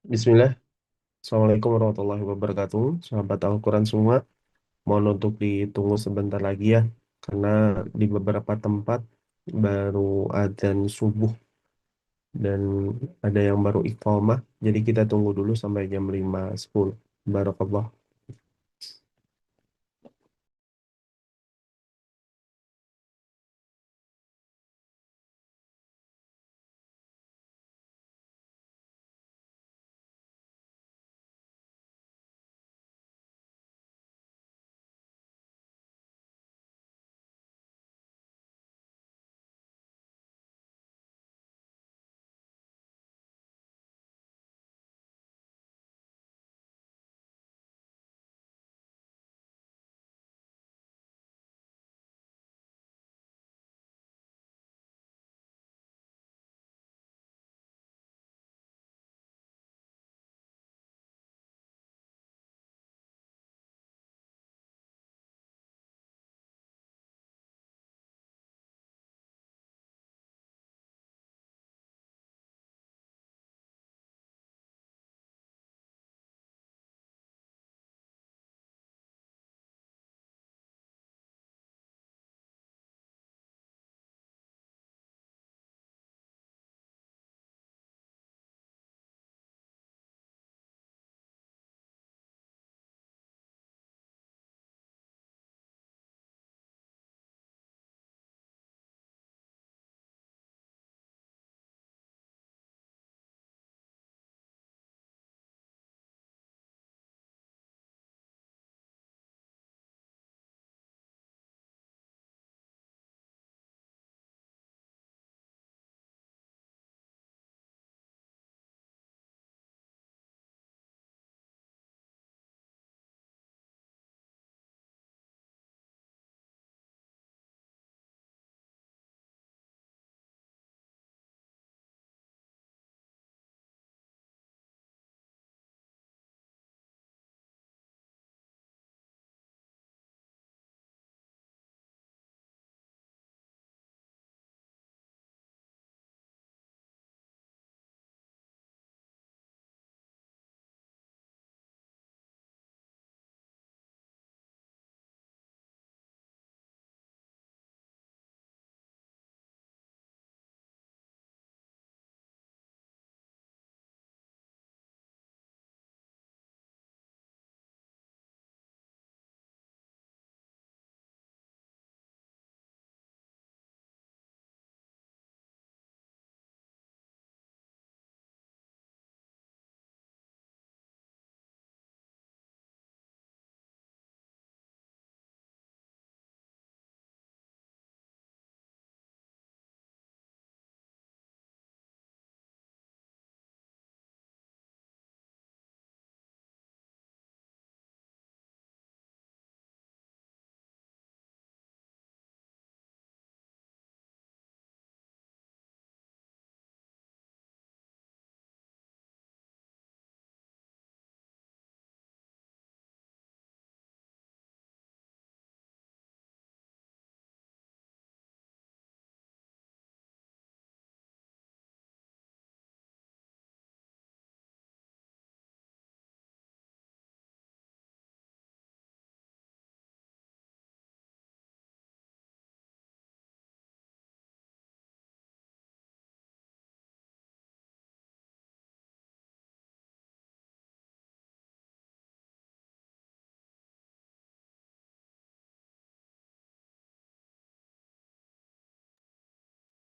Bismillah, Assalamualaikum warahmatullahi wabarakatuh. Sahabat Al-Quran semua, mohon untuk ditunggu sebentar lagi ya, karena di beberapa tempat baru adzan subuh dan ada yang baru iqamah, jadi kita tunggu dulu sampai jam 5.10. Barakallah.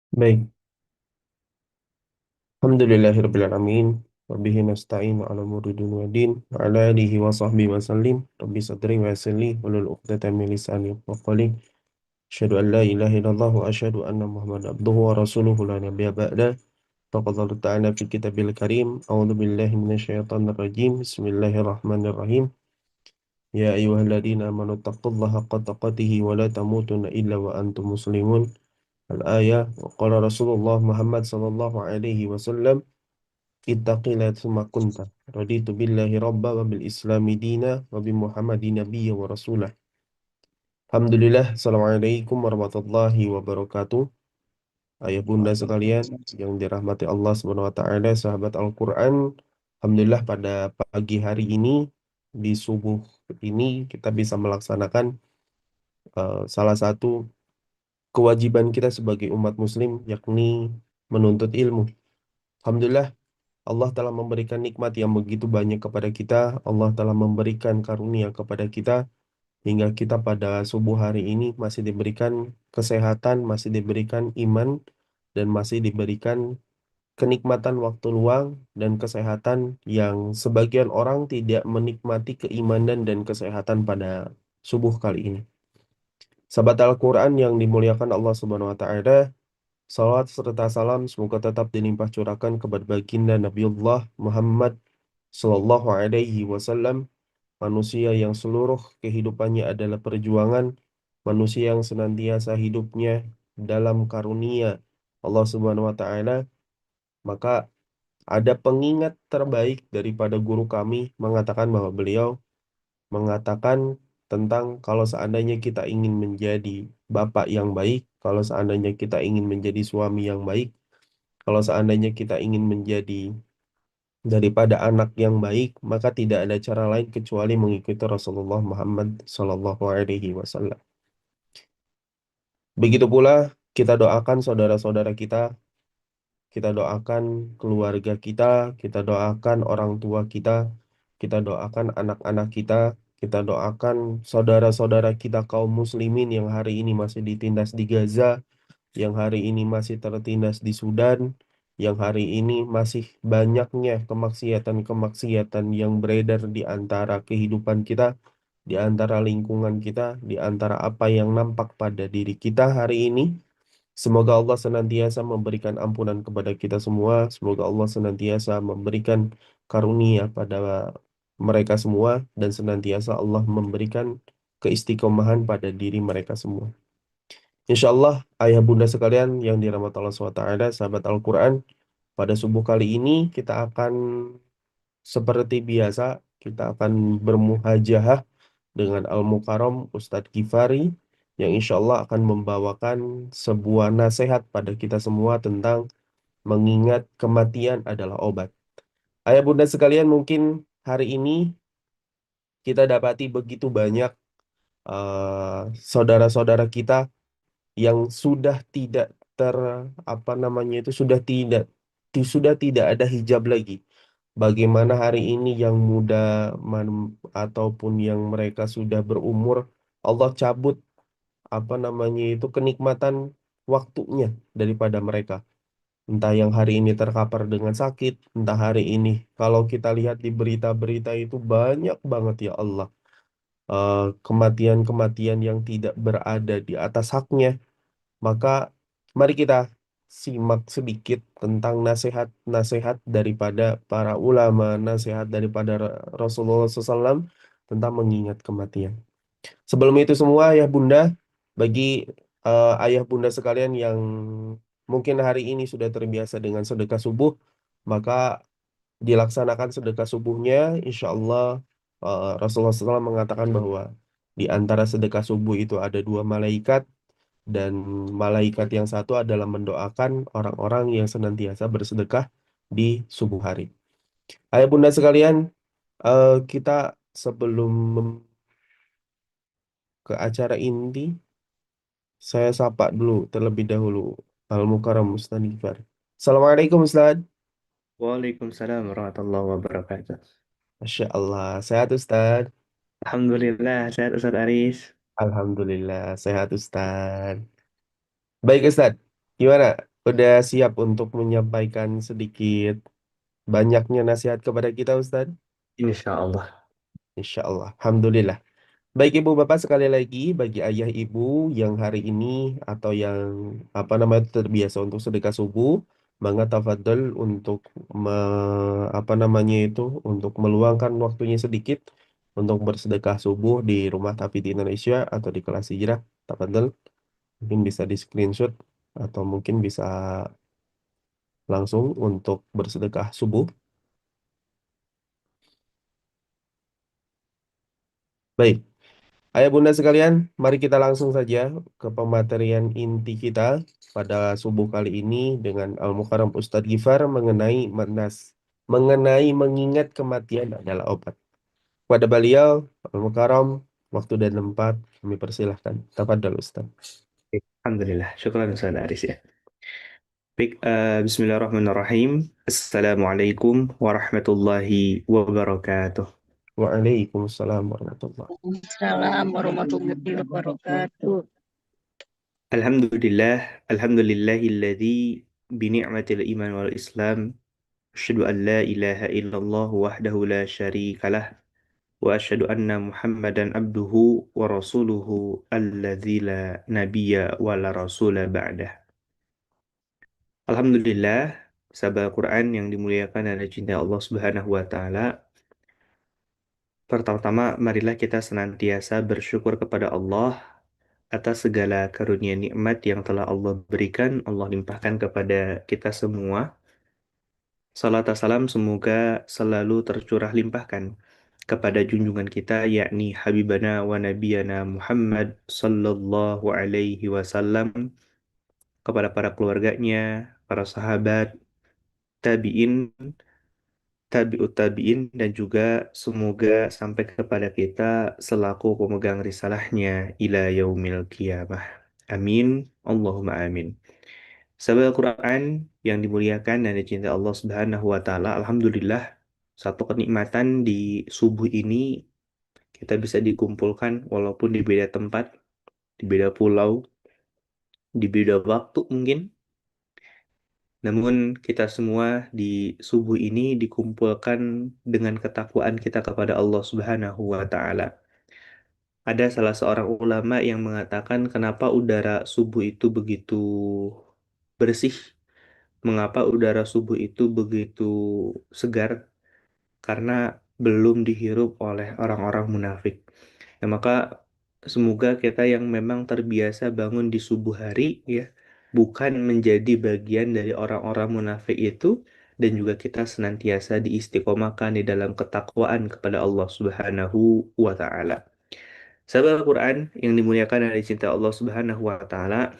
Baik, Alhamdulillahirrabbilalamin. Wabihi nasta'in ala umuri dunya wa din. Wa ala alihi wa sahbihi wa sallim. Rabbi sadri wa yassirli walul uqdatan min lisani yafqahu qawli. Asyhadu an la ilaha illallah wa asyhadu anna Muhammad abduhu wa rasuluhu la nabiyya ba'da. فقد الله تعالى في كتابه الكريم أعوذ بالله من الشيطان الرجيم بسم الله الرحمن الرحيم يا أيها الذين آمنوا اتقوا الله حق تقاته ولا تموتن إلا وأنتم مسلمون الآية وقال رسول الله محمد صلى الله عليه وسلم اتق الله ثم كنت رضيت بالله ربا وبالإسلام دينا وبمحمد نبيا ورسولا. Alhamdulillah, Assalamualaikum warahmatullahi wabarakatuh. Ayah bunda sekalian yang dirahmati Allah Subhanahu wa taala, sahabat Al-Qur'an, Alhamdulillah pada pagi hari ini, di subuh ini kita bisa melaksanakan salah satu kewajiban kita sebagai umat muslim, yakni menuntut ilmu. Alhamdulillah, Allah telah memberikan nikmat yang begitu banyak kepada kita. Allah telah memberikan karunia kepada kita hingga kita pada subuh hari ini masih diberikan kesehatan, masih diberikan iman, dan masih diberikan kenikmatan waktu luang dan kesehatan yang sebagian orang tidak menikmati keimanan dan kesehatan pada subuh kali ini. Sahabat Al-Quran yang dimuliakan Allah Subhanahu wa Ta'ala, salawat serta salam semoga tetap dilimpah curahkan kepada baginda Nabiullah Muhammad Sallallahu Alaihi Wasallam, manusia yang seluruh kehidupannya adalah perjuangan, manusia yang senantiasa hidupnya dalam karunia Allah Subhanahu wa Ta'ala. Maka ada pengingat terbaik daripada guru kami mengatakan bahwa beliau mengatakan tentang kalau seandainya kita ingin menjadi bapak yang baik, kalau seandainya kita ingin menjadi suami yang baik, kalau seandainya kita ingin menjadi daripada anak yang baik, maka tidak ada cara lain kecuali mengikuti Rasulullah Muhammad Sallallahu Alaihi Wasallam. Begitu pula kita doakan saudara-saudara kita doakan keluarga kita doakan orang tua kita doakan anak-anak kita doakan saudara-saudara kita kaum muslimin yang hari ini masih ditindas di Gaza, yang hari ini masih tertindas di Sudan, yang hari ini masih banyaknya kemaksiatan-kemaksiatan yang beredar di antara kehidupan kita, di antara lingkungan kita, di antara apa yang nampak pada diri kita hari ini. Semoga Allah senantiasa memberikan ampunan kepada kita semua. Semoga Allah senantiasa memberikan karunia pada mereka semua dan senantiasa Allah memberikan keistiqomahan pada diri mereka semua. Insya Allah, ayah bunda sekalian yang dirahmati Allah SWT, sahabat Al-Quran, pada subuh kali ini kita akan seperti biasa, kita akan bermuhajahah dengan Al-Mukarram Ustadz Gifari yang insya Allah akan membawakan sebuah nasihat pada kita semua tentang mengingat kematian adalah obat. Ayah bunda sekalian, mungkin hari ini kita dapati begitu banyak saudara-saudara kita yang sudah tidak ter apa namanya itu sudah tidak ada hijab lagi. Bagaimana hari ini yang muda ataupun yang mereka sudah berumur, Allah cabut apa namanya itu kenikmatan waktunya daripada mereka. Entah yang hari ini terkapar dengan sakit, entah hari ini kalau kita lihat di berita-berita itu banyak banget ya Allah, kematian-kematian yang tidak berada di atas haknya. Maka mari kita simak sedikit tentang nasihat-nasihat daripada para ulama, nasihat daripada Rasulullah SAW tentang mengingat kematian. Sebelum itu semua, ayah bunda, bagi ayah bunda sekalian yang mungkin hari ini sudah terbiasa dengan sedekah subuh, maka dilaksanakan sedekah subuhnya, insya Allah Rasulullah SAW mengatakan bahwa di antara sedekah subuh itu ada dua malaikat, dan malaikat yang satu adalah mendoakan orang-orang yang senantiasa bersedekah di subuh hari. Ayah bunda sekalian, kita sebelum ke acara inti, saya sapa dulu terlebih dahulu Al-Mukarram Ustaz Gifar. Assalamualaikum Ustaz. Waalaikumsalam warahmatullahi wabarakatuh. Masya Allah, sehat Ustaz. Alhamdulillah, sehat Ustaz Aris. Alhamdulillah, sehat Ustaz. Baik Ustaz, gimana? Udah siap untuk menyampaikan sedikit banyaknya nasihat kepada kita Ustaz? Insya Allah. Insya Allah. Alhamdulillah. Baik ibu bapak sekali lagi bagi ayah ibu yang hari ini atau yang apa namanya terbiasa untuk sedekah subuh, maka tafadhol untuk apa namanya itu untuk meluangkan waktunya sedikit untuk bersedekah subuh di Rumah Tafid Indonesia atau di kelas hijrah. Tafadhol mungkin bisa di screenshot atau mungkin bisa langsung untuk bersedekah subuh. Baik. Ayah bunda sekalian, mari kita langsung saja ke pematerian inti kita pada subuh kali ini dengan Al-Mukarram Ustadz Gifar mengenai mengenai mengingat kematian adalah obat. Kepada beliau, Al-Mukarram, waktu dan tempat kami persilahkan. Tafadhal Ustaz. Alhamdulillah, syukran Ustaz Aris ya. Baik, Bismillahirrahmanirrahim. Assalamualaikum warahmatullahi wabarakatuh. Waalaikumsalam warahmatullahi. Assalamualaikum warahmatullahi wabarakatuh. Alhamdulillah, alhamdulillahilladzi bini'matil iman wal Islam asyhadu an la ilaha illallah wahdahu la syarikalah wa asyhadu anna Muhammadan abduhu wa rasuluhu alladzi la nabiyya wa la rasula ba'dah. Alhamdulillah, sahabat Quran yang dimuliakan dan dicintai Allah Subhanahu wa taala. Pertama-tama, marilah kita senantiasa bersyukur kepada Allah atas segala karunia nikmat yang telah Allah berikan, Allah limpahkan kepada kita semua. Salat dan salam semoga selalu tercurah limpahkan kepada junjungan kita, yakni Habibana wa Nabiyana Muhammad sallallahu alaihi wasallam, kepada para keluarganya, para sahabat, tabi'in, tabi'ut tabi'in, dan juga semoga sampai kepada kita selaku pemegang risalahnya ila yaumil qiyamah. Amin. Allahumma amin. Sahabat Al-Quran yang dimuliakan dan dicintai Allah Subhanahu wa taala, alhamdulillah satu kenikmatan di subuh ini kita bisa dikumpulkan walaupun di beda tempat, di beda pulau, di beda waktu mungkin. Namun kita semua di subuh ini dikumpulkan dengan ketakwaan kita kepada Allah Subhanahu wa taala. Ada salah seorang ulama yang mengatakan kenapa udara subuh itu begitu bersih, mengapa udara subuh itu begitu segar, karena belum dihirup oleh orang-orang munafik. Nah, maka semoga kita yang memang terbiasa bangun di subuh hari ya, bukan menjadi bagian dari orang-orang munafik itu, dan juga kita senantiasa diistiqomahkan di dalam ketakwaan kepada Allah Subhanahu wa taala. Sahabat Al-Quran yang dimuliakan dan dicintai Allah Subhanahu wa taala,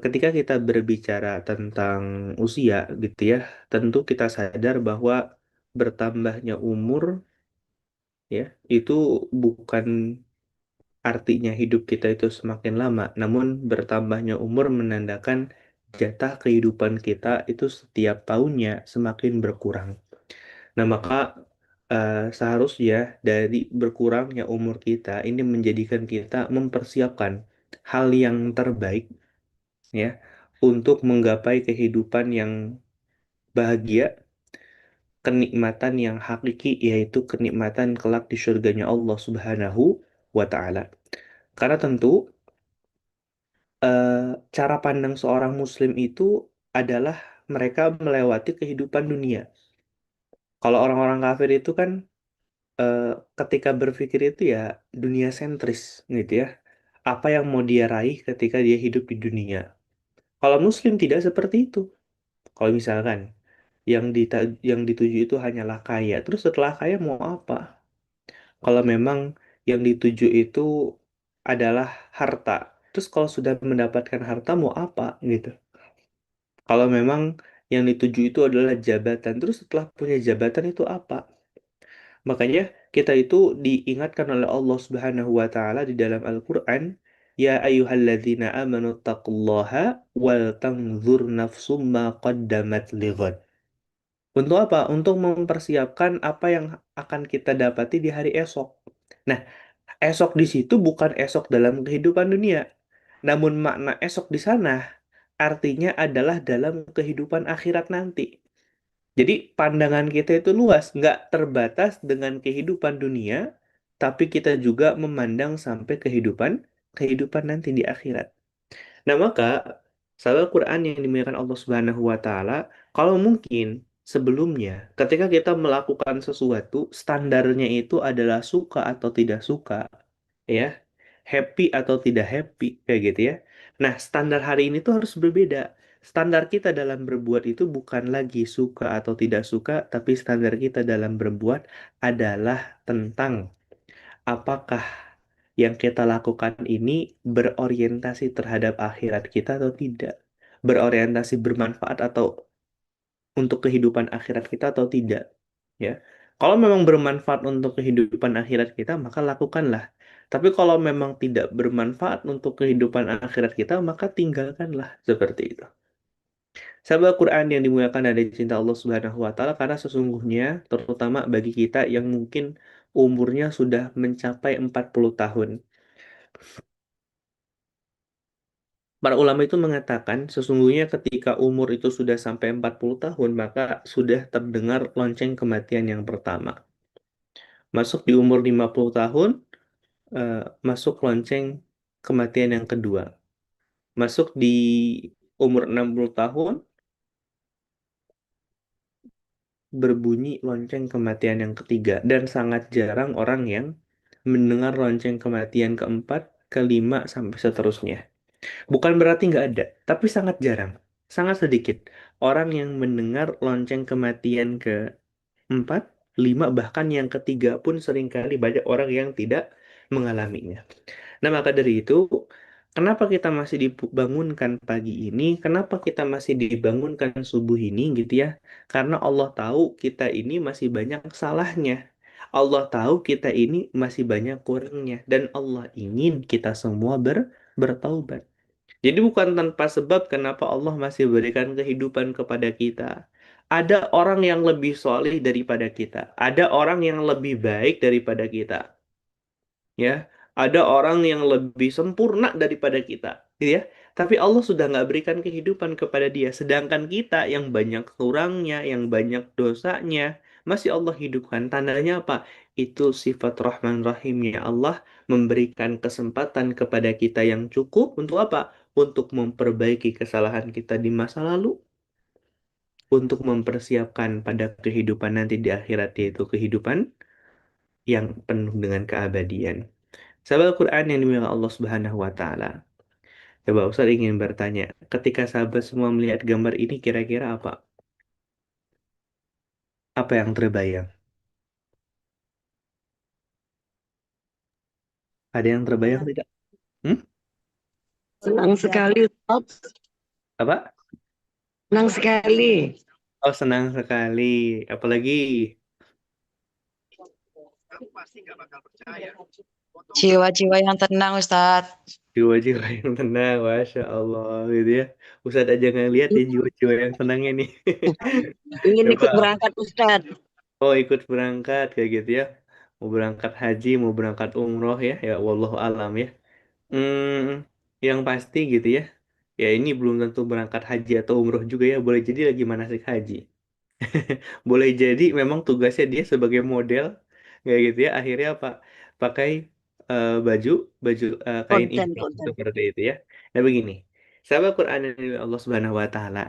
ketika kita berbicara tentang usia gitu ya, tentu kita sadar bahwa bertambahnya umur ya itu bukan artinya hidup kita itu semakin lama, namun bertambahnya umur menandakan jatah kehidupan kita itu setiap tahunnya semakin berkurang. Nah, maka seharusnya dari berkurangnya umur kita ini menjadikan kita mempersiapkan hal yang terbaik ya untuk menggapai kehidupan yang bahagia, kenikmatan yang hakiki, yaitu kenikmatan kelak di surganya Allah Subhanahu wa taala. Karena tentu eh, cara pandang seorang muslim itu adalah mereka melewati kehidupan dunia. Kalau orang-orang kafir itu kan eh, ketika berpikir itu ya dunia sentris gitu ya. Apa yang mau dia raih ketika dia hidup di dunia. Kalau muslim tidak seperti itu. Kalau misalkan yang dituju itu hanyalah kaya, terus setelah kaya mau apa? Kalau memang yang dituju itu adalah harta, terus kalau sudah mendapatkan harta mau apa gitu? Kalau memang yang dituju itu adalah jabatan, terus setelah punya jabatan itu apa? Makanya kita itu diingatkan oleh Allah Subhanahu wa taala di dalam Al-Qur'an, ya ayyuhalladzina amanu taqullaha wal tanzur nafsum ma qaddamat lighad. Untuk apa? Untuk mempersiapkan apa yang akan kita dapati di hari esok. Nah, esok di situ bukan esok dalam kehidupan dunia, namun makna esok di sana artinya adalah dalam kehidupan akhirat nanti. Jadi pandangan kita itu luas, nggak terbatas dengan kehidupan dunia, tapi kita juga memandang sampai kehidupan kehidupan nanti di akhirat. Nah, maka sahabat Quran yang dimuliakan Allah Subhanahu wa taala, kalau mungkin sebelumnya ketika kita melakukan sesuatu, standarnya itu adalah suka atau tidak suka, ya, happy atau tidak happy, kayak gitu ya. Nah, standar hari ini tuh harus berbeda. Standar kita dalam berbuat itu bukan lagi suka atau tidak suka, tapi standar kita dalam berbuat adalah tentang apakah yang kita lakukan ini berorientasi terhadap akhirat kita atau tidak. Berorientasi bermanfaat atau untuk kehidupan akhirat kita atau tidak. Ya, kalau memang bermanfaat untuk kehidupan akhirat kita, maka lakukanlah. Tapi kalau memang tidak bermanfaat untuk kehidupan akhirat kita, maka tinggalkanlah seperti itu. Sahabat Quran yang dimuliakan dan dicinta Allah Subhanahu wa taala, karena sesungguhnya terutama bagi kita yang mungkin umurnya sudah mencapai 40 tahun. Para ulama itu mengatakan sesungguhnya ketika umur itu sudah sampai 40 tahun, maka sudah terdengar lonceng kematian yang pertama. Masuk di umur 50 tahun, eh, masuk lonceng kematian yang kedua. Masuk di umur 60 tahun, berbunyi lonceng kematian yang ketiga. Dan sangat jarang orang yang mendengar lonceng kematian keempat, kelima, sampai seterusnya. Bukan berarti nggak ada, tapi sangat jarang. Sangat sedikit orang yang mendengar lonceng kematian keempat, lima, bahkan yang ketiga pun seringkali banyak orang yang tidak mengalaminya. Nah, maka dari itu, kenapa kita masih dibangunkan pagi ini? Kenapa kita masih dibangunkan subuh ini gitu ya? Karena Allah tahu kita ini masih banyak salahnya. Allah tahu kita ini masih banyak kurangnya. Dan Allah ingin kita semua bertaubat. Jadi bukan tanpa sebab kenapa Allah masih berikan kehidupan kepada kita. Ada orang yang lebih soleh daripada kita. Ada orang yang lebih baik daripada kita, ya, ada orang yang lebih sempurna daripada kita, gitu ya, tapi Allah sudah nggak berikan kehidupan kepada dia, sedangkan kita yang banyak kurangnya, yang banyak dosanya, masih Allah hidupkan. Tandanya apa? Itu sifat Rahman Rahimnya Allah, memberikan kesempatan kepada kita yang cukup untuk apa? Untuk memperbaiki kesalahan kita di masa lalu, untuk mempersiapkan pada kehidupan nanti di akhirat, yaitu kehidupan yang penuh dengan keabadian. Sahabat Quran yang dimuliakan Allah Subhanahu wa taala. Coba Ustaz ingin bertanya, ketika sahabat semua melihat gambar ini kira-kira apa? Apa yang terbayang? Ada yang terbayang tidak? Hmm? Senang sekali, Ustaz. Apa? Senang sekali. Oh, senang sekali. Apalagi Jiwa-jiwa yang tenang, Ustadz. jiwa-jiwa yang tenang, Masya Allah gitu ya. Ustaz aja ngeliat ya jiwa-jiwa yang tenangnya nih. Ingin Coba, ikut berangkat, Ustaz. oh ikut berangkat kayak gitu ya. Mau berangkat haji, mau berangkat umroh ya. Ya wallahu alam ya. Hmm, yang pasti gitu ya. Ya ini belum tentu berangkat haji atau umroh juga ya. Boleh jadi lagi manasik haji. Boleh jadi memang tugasnya dia sebagai model kayak gitu ya. Akhirnya apa? Pakai baju baju kain ihram Konten. seperti itu ya. Nah begini, sahabat Quran dari Allah Subhanahu Wa Taala.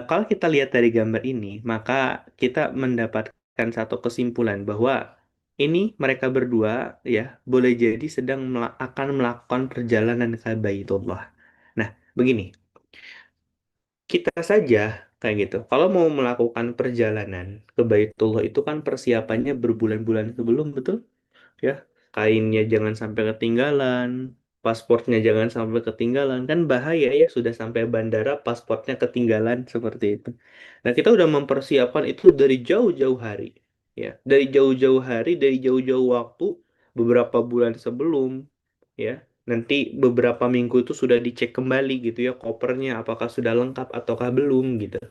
Kalau kita lihat dari gambar ini, maka kita mendapatkan satu kesimpulan bahwa ini mereka berdua ya boleh jadi sedang akan melakukan perjalanan ke Baitullah. Nah, begini, kita saja kayak gitu. Kalau mau melakukan perjalanan ke Baitullah itu kan persiapannya berbulan-bulan sebelum, betul? Ya, kainnya jangan sampai ketinggalan, pasportnya jangan sampai ketinggalan, kan bahaya ya sudah sampai bandara pasportnya ketinggalan seperti itu. Nah, kita udah mempersiapkan itu dari jauh-jauh hari, ya, dari jauh-jauh hari, dari jauh-jauh waktu, beberapa bulan sebelum, ya. Nanti beberapa minggu itu sudah dicek kembali gitu ya kopernya apakah sudah lengkap ataukah belum gitu.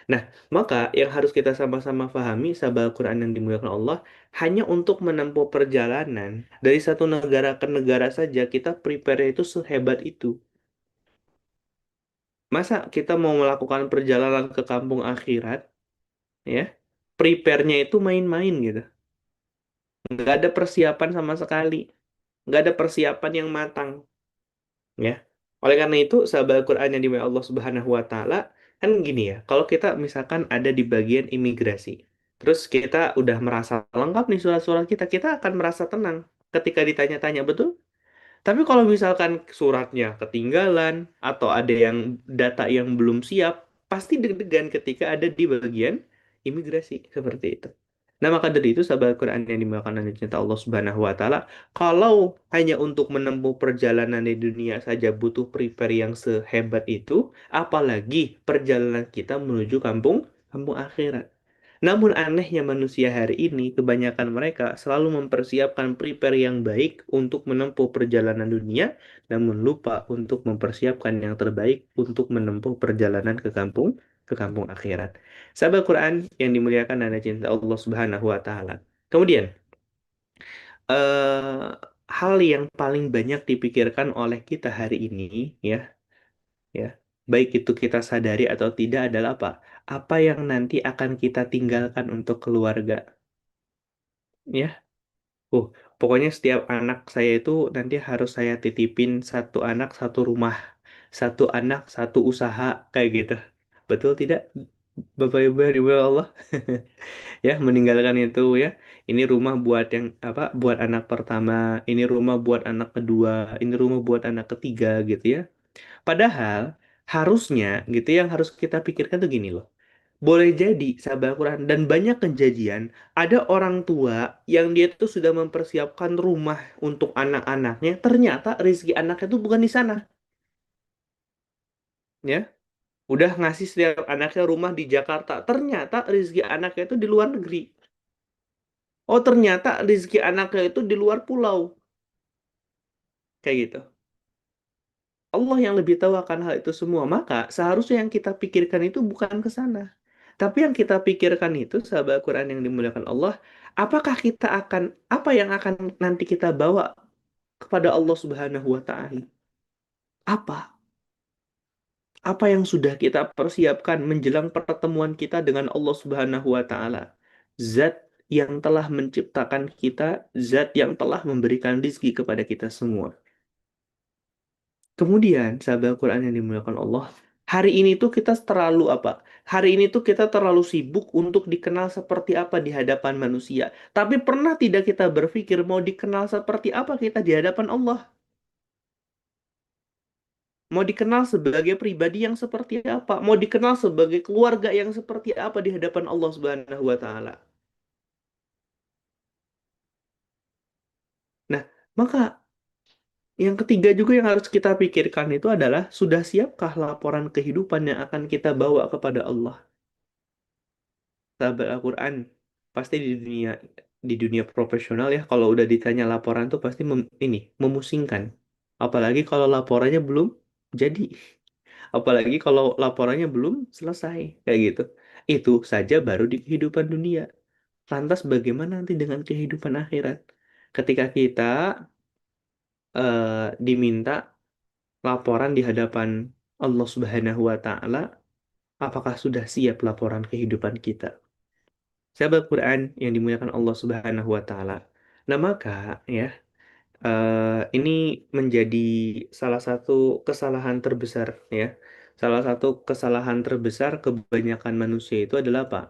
Nah, maka yang harus kita sama-sama pahami, sahabat Al-Quran yang dimuliakan Allah, hanya untuk menempuh perjalanan dari satu negara ke negara saja, kita prepare itu sehebat itu. Masa kita mau melakukan perjalanan ke kampung akhirat, ya, prepare-nya itu main-main gitu. Nggak ada persiapan sama sekali. Nggak ada persiapan yang matang, ya. Oleh karena itu, sahabat Al-Quran yang dimuliakan Allah Subhanahu wa Ta'ala, kan gini ya, kalau kita misalkan ada di bagian imigrasi, terus kita udah merasa lengkap nih surat-surat kita, kita akan merasa tenang ketika ditanya-tanya, betul? Tapi kalau misalkan suratnya ketinggalan atau ada yang data yang belum siap, pasti deg-degan ketika ada di bagian imigrasi seperti itu. Nah, maka dari itu sahabat Quran yang dimakan dan dicinta Allah Subhanahu wa taala, kalau hanya untuk menempuh perjalanan di dunia saja butuh prepare yang sehebat itu, apalagi perjalanan kita menuju kampung kampung akhirat. Namun anehnya manusia hari ini, kebanyakan mereka selalu mempersiapkan prepare yang baik untuk menempuh perjalanan dunia, namun lupa untuk mempersiapkan yang terbaik untuk menempuh perjalanan ke kampung akhirat. Sahabat Quran yang dimuliakan dan cinta Allah Subhanahu wa taala. Kemudian, eh, hal yang paling banyak dipikirkan oleh kita hari ini, ya, ya, baik itu kita sadari atau tidak adalah apa? Apa yang nanti akan kita tinggalkan untuk keluarga, ya. Uh, Pokoknya setiap anak saya itu nanti harus saya titipin satu anak satu rumah, satu anak satu usaha kayak gitu. Betul tidak, Bapak Ibu yang dimuliakan Allah? Ya, meninggalkan itu ya. Ini rumah buat yang apa? Buat anak pertama, ini rumah buat anak kedua, ini rumah buat anak ketiga gitu ya. Padahal harusnya gitu yang harus kita pikirkan tuh gini loh. Boleh jadi sahabat Al-Quran dan banyak kejadian ada orang tua yang dia tuh sudah mempersiapkan rumah untuk anak-anaknya, ternyata rezeki anaknya tuh bukan di sana, ya. Udah ngasih setiap anaknya rumah di Jakarta, ternyata rezeki anaknya itu di luar negeri. Oh, ternyata rezeki anaknya itu di luar pulau, kayak gitu. Allah yang lebih tahu akan hal itu semua. Maka seharusnya yang kita pikirkan itu bukan ke sana. Tapi yang kita pikirkan itu, sahabat Quran yang dimuliakan Allah, apakah kita akan, apa yang akan nanti kita bawa kepada Allah Subhanahu wa Ta'ala? Apa? Apa yang sudah kita persiapkan menjelang pertemuan kita dengan Allah Subhanahu wa Ta'ala? Zat yang telah menciptakan kita, zat yang telah memberikan rizki kepada kita semua. Kemudian, sahabat Quran yang dimuliakan Allah, hari ini tuh kita terlalu apa? Hari ini tuh kita terlalu sibuk untuk dikenal seperti apa di hadapan manusia. Tapi pernah tidak kita berpikir mau dikenal seperti apa kita di hadapan Allah? Mau dikenal sebagai pribadi yang seperti apa? Mau dikenal sebagai keluarga yang seperti apa di hadapan Allah Subhanahu wa taala? Nah, maka yang ketiga juga yang harus kita pikirkan itu adalah sudah siapkah laporan kehidupan yang akan kita bawa kepada Allah? Sahabat Al-Quran pasti di dunia profesional ya kalau udah ditanya laporan tuh pasti ini memusingkan, apalagi kalau laporannya belum jadi, apalagi kalau laporannya belum selesai kayak gitu. Itu saja baru di kehidupan dunia, lantas bagaimana nanti dengan kehidupan akhirat ketika kita diminta laporan di hadapan Allah Subhanahu wa taala, apakah sudah siap laporan kehidupan kita? Sahabat Quran yang dimuliakan Allah Subhanahu wa taala. Nah, maka ya, ini menjadi salah satu kesalahan terbesar ya. Salah satu kesalahan terbesar kebanyakan manusia itu adalah apa?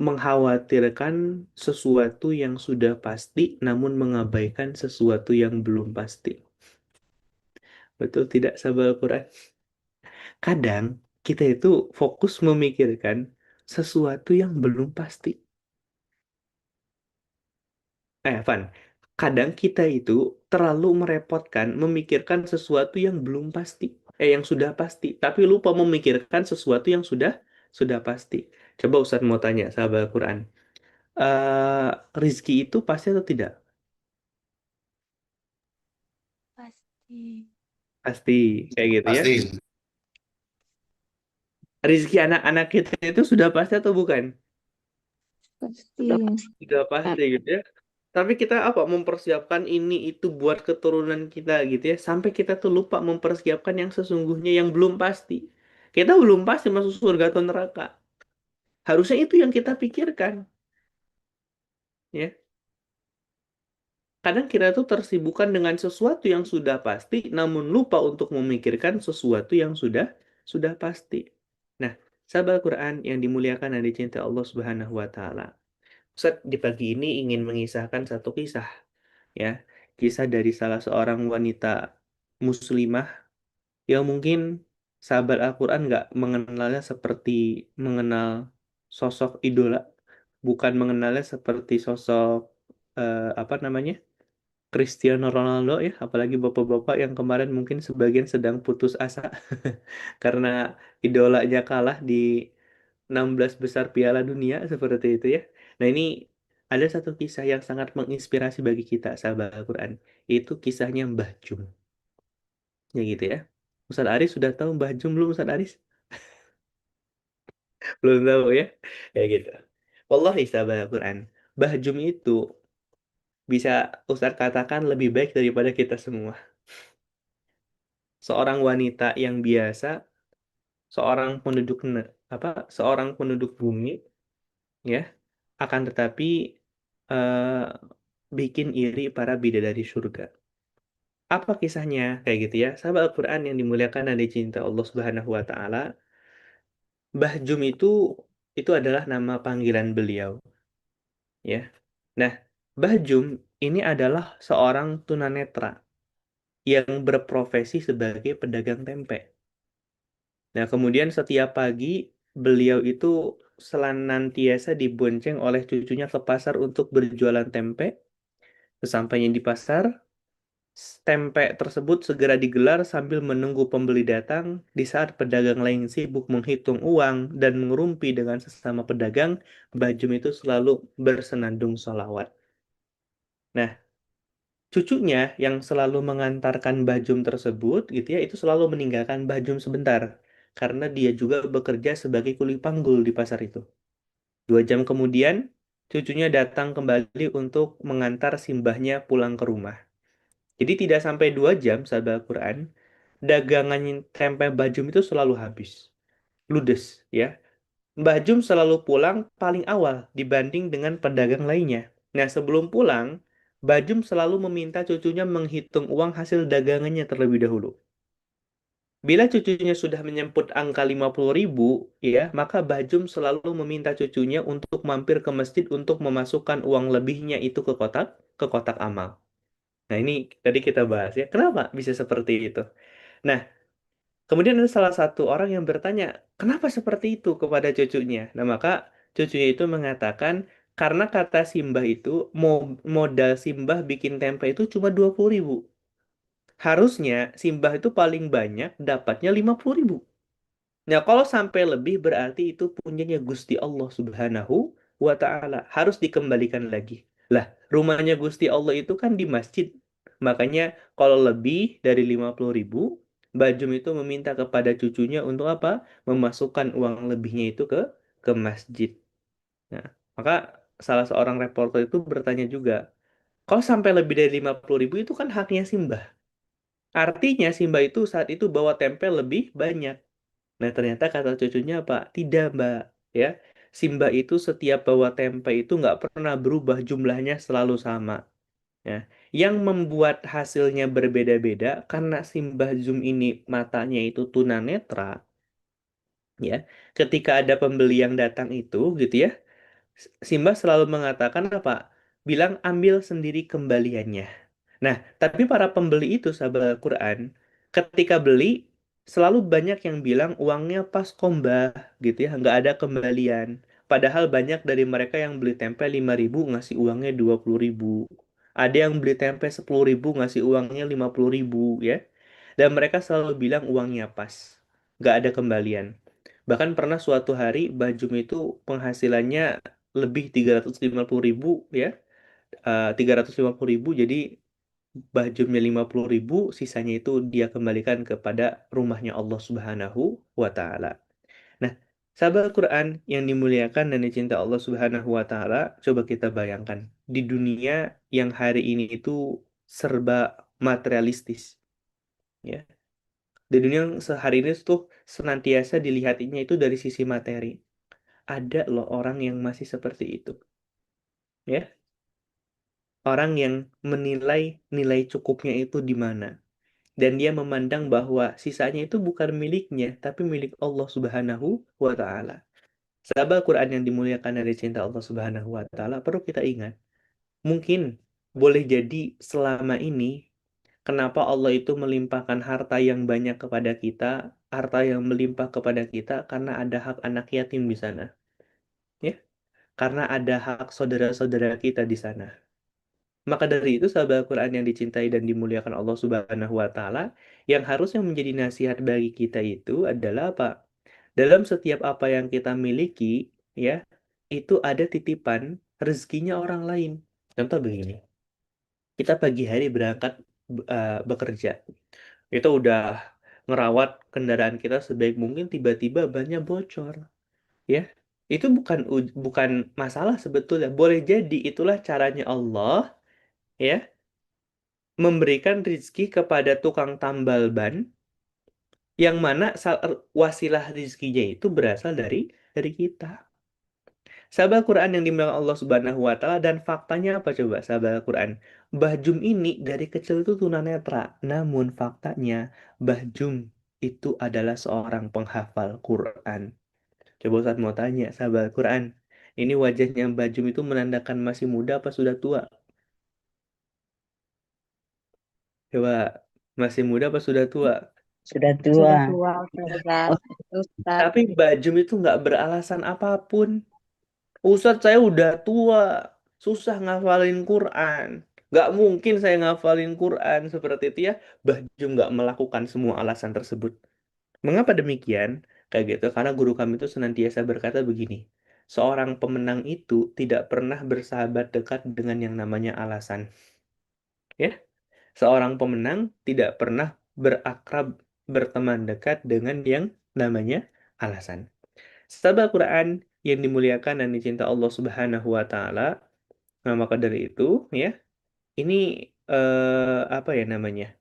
Mengkhawatirkan sesuatu yang sudah pasti namun mengabaikan sesuatu yang belum pasti. Betul tidak, sahabat Quran? Kadang kita itu fokus memikirkan sesuatu yang belum pasti. Van, kadang kita itu terlalu merepotkan memikirkan sesuatu yang belum pasti, yang sudah pasti, tapi lupa memikirkan sesuatu yang sudah pasti. Coba Ustadz mau tanya, sahabat Al-Quran, eh rizki itu pasti atau tidak? Pasti. Pasti, kayak gitu ya. Pasti. Rizki anak-anak kita itu sudah pasti atau bukan? Pasti. Sudah pasti gitu ya. Tapi kita apa mempersiapkan ini itu buat keturunan kita gitu ya. Sampai kita tuh lupa mempersiapkan yang sesungguhnya yang belum pasti. Kita belum pasti masuk surga atau neraka. Harusnya itu yang kita pikirkan, ya. Kadang kita tuh tersibukkan dengan sesuatu yang sudah pasti, namun lupa untuk memikirkan sesuatu yang sudah pasti. Nah, sahabat Quran yang dimuliakan dan dicintai Allah Subhanahu wa taala. Ustaz di pagi ini ingin mengisahkan satu kisah, ya. Kisah dari salah seorang wanita muslimah yang mungkin sahabat Al-Quran nggak mengenalnya seperti mengenal sosok idola, bukan mengenalnya seperti sosok apa namanya, Cristiano Ronaldo ya, apalagi bapak-bapak yang kemarin mungkin sebagian sedang putus asa karena idolanya kalah di 16 besar Piala Dunia seperti itu ya. Nah, ini ada satu kisah yang sangat menginspirasi bagi kita sahabat Al-Quran. Itu kisahnya Mbah Jum. Ya gitu ya. Ustaz Aris sudah tahu Mbah Jum belum Ustaz Aris? Belum tahu ya? Ya gitu. Wallahi sahabat Al-Quran. Mbah Jum itu bisa Ustaz katakan lebih baik daripada kita semua. Seorang wanita yang biasa, seorang penduduk seorang penduduk bumi ya, akan tetapi eh, bikin iri para bidadari surga. Apa kisahnya? Kayak gitu ya. Sahabat Al-Quran yang dimuliakan dan dicinta Allah Subhanahu wa taala, Mbah Jum itu adalah nama panggilan beliau, ya. Nah, Mbah Jum ini adalah seorang tunanetra yang berprofesi sebagai pedagang tempe. Nah, kemudian setiap pagi beliau itu senantiasa dibonceng oleh cucunya ke pasar untuk berjualan tempe. Sesampainya di pasar, tempe tersebut segera digelar sambil menunggu pembeli datang. Di saat pedagang lain sibuk menghitung uang dan mengerumpi dengan sesama pedagang, Mbah Jum itu selalu bersenandung sholawat. Nah, cucunya yang selalu mengantarkan Mbah Jum tersebut, gitu ya, itu selalu meninggalkan Mbah Jum sebentar. Karena dia juga bekerja sebagai kuli panggul di pasar itu. 2 jam kemudian, cucunya datang kembali untuk mengantar simbahnya pulang ke rumah. Jadi tidak sampai 2 jam, sahabat Al-Quran, dagangan tempe Mbah Jum itu selalu habis. Ludes, ya. Mbah Jum selalu pulang paling awal dibanding dengan pedagang lainnya. Nah, sebelum pulang, Mbah Jum selalu meminta cucunya menghitung uang hasil dagangannya terlebih dahulu. Bila cucunya sudah menyemput angka 50.000, ya, maka Mbah Jum selalu meminta cucunya untuk mampir ke masjid untuk memasukkan uang lebihnya itu ke kotak amal. Nah, ini tadi kita bahas ya. Kenapa bisa seperti itu? Nah, kemudian ada salah satu orang yang bertanya, kenapa seperti itu kepada cucunya? Nah, maka cucunya itu mengatakan, karena kata Simbah itu, modal Simbah bikin tempe itu cuma 20.000. Harusnya Simbah itu paling banyak dapatnya 50.000. Nah, kalau sampai lebih berarti itu punyanya Gusti Allah Subhanahu wa Ta'ala. Harus dikembalikan lagi. Lah, rumahnya Gusti Allah itu kan di masjid. Makanya kalau lebih dari 50.000, Mbah Jum itu meminta kepada cucunya untuk apa? Memasukkan uang lebihnya itu ke masjid. Nah, maka salah seorang reporter itu bertanya juga, kalau sampai lebih dari 50.000 itu kan haknya Simbah. Artinya Simbah itu saat itu bawa tempe lebih banyak. Nah, ternyata kata cucunya apa? Tidak, Mbak. Ya, Simba itu setiap bawa tempe itu nggak pernah berubah, jumlahnya selalu sama. Ya, yang membuat hasilnya berbeda-beda karena Simbah Zoom ini matanya itu tunanetra. Ya, ketika ada pembeli yang datang itu, gitu ya, Simba selalu mengatakan apa? Bilang ambil sendiri kembaliannya. Nah, tapi para pembeli itu sahabat Al-Quran, ketika beli selalu banyak yang bilang uangnya pas kombah gitu ya, nggak ada kembalian. Padahal banyak dari mereka yang beli tempe 5.000 ngasih uangnya 20.000. Ada yang beli tempe 10.000 ngasih uangnya 50.000 ya. Dan mereka selalu bilang uangnya pas, nggak ada kembalian. Bahkan pernah suatu hari Bajum itu penghasilannya lebih 350.000 ya. 350.000 jadi Bajumnya 50.000, sisanya itu dia kembalikan kepada rumahnya Allah Subhanahu wa Ta'ala. Nah, sahabat Al-Quran yang dimuliakan dan dicinta Allah Subhanahu wa Ta'ala, coba kita bayangkan di dunia yang hari ini itu serba materialistis, ya. Di dunia yang sehari ini tuh senantiasa dilihatnya itu dari sisi materi. Ada loh orang yang masih seperti itu, ya. Orang yang menilai nilai cukupnya itu di mana. Dan dia memandang bahwa sisanya itu bukan miliknya, tapi milik Allah Subhanahu wa Ta'ala. Sahabat Quran yang dimuliakan dari cinta Allah Subhanahu wa Ta'ala, perlu kita ingat, mungkin boleh jadi selama ini, kenapa Allah itu melimpahkan harta yang banyak kepada kita, harta yang melimpah kepada kita, karena ada hak anak yatim di sana. Ya, karena ada hak saudara-saudara kita di sana. Maka dari itu sahabat Al-Quran yang dicintai dan dimuliakan Allah Subhanahu wa Ta'ala, yang harusnya menjadi nasihat bagi kita itu adalah apa? Dalam setiap apa yang kita miliki, ya, itu ada titipan rezekinya orang lain. Contoh begini, kita pagi hari berangkat bekerja, kita udah ngerawat kendaraan kita sebaik mungkin, tiba-tiba bannya bocor, ya. Itu bukan masalah sebetulnya. Boleh jadi itulah caranya Allah, ya, memberikan rizki kepada tukang tambal ban, yang mana wasilah rizkinya itu berasal dari kita. Sahabat Al-Quran yang dimuliakan Allah Subhanahu wa Ta'ala, dan faktanya apa coba sahabat Al-Quran? Mbah Jum ini dari kecil itu tunanetra, namun faktanya Mbah Jum itu adalah seorang penghafal Quran. Coba Ustaz mau tanya sahabat Al-Quran, ini wajahnya Mbah Jum itu menandakan masih muda apa sudah tua? Coba, masih muda apa sudah tua? Sudah Sudah tua. tua, Ustaz. Ustaz. Tapi Mbah Jum itu nggak beralasan apapun. Ustadz, saya udah tua, susah ngafalin Quran. Nggak mungkin saya ngafalin Quran seperti itu ya. Bahjum nggak melakukan semua alasan tersebut. Mengapa demikian? Kayak gitu, karena guru kami itu senantiasa berkata begini. Seorang pemenang itu tidak pernah bersahabat dekat dengan yang namanya alasan. Ya, seorang pemenang tidak pernah berakrab, berteman dekat dengan yang namanya alasan. Sahabat Quran yang dimuliakan dan dicinta Allah Subhanahu wa Ta'ala, nah, maka dari itu, ya, ini apa ya namanya?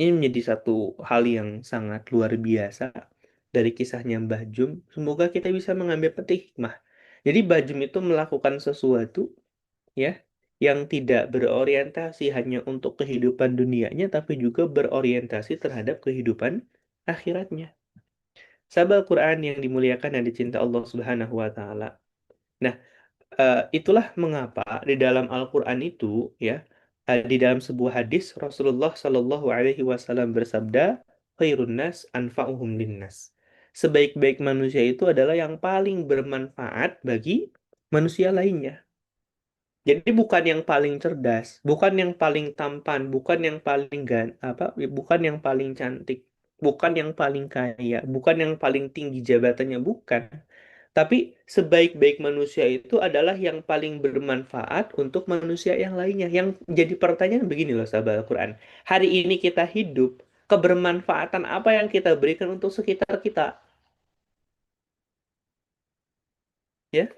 Ini menjadi satu hal yang sangat luar biasa dari kisahnya Mbah Jum. Semoga kita bisa mengambil petik hikmah. Jadi Mbah Jum itu melakukan sesuatu, ya, yang tidak berorientasi hanya untuk kehidupan dunianya, tapi juga berorientasi terhadap kehidupan akhiratnya. Sahabat Al-Quran yang dimuliakan dan dicinta Allah Subhanahu wa Ta'ala. Nah, itulah mengapa di dalam Al-Quran itu, ya, di dalam sebuah hadis Rasulullah Shallallahu Alaihi Wasallam bersabda, "Khairun nas anfa'uhum linnas." Sebaik-baik manusia itu adalah yang paling bermanfaat bagi manusia lainnya. Jadi bukan yang paling cerdas, bukan yang paling tampan, bukan yang paling bukan yang paling cantik, bukan yang paling kaya, bukan yang paling tinggi jabatannya, bukan. Tapi sebaik-baik manusia itu adalah yang paling bermanfaat untuk manusia yang lainnya. Yang jadi pertanyaan begini loh sahabat Al-Quran. Hari ini kita hidup, kebermanfaatan apa yang kita berikan untuk sekitar kita? Ya,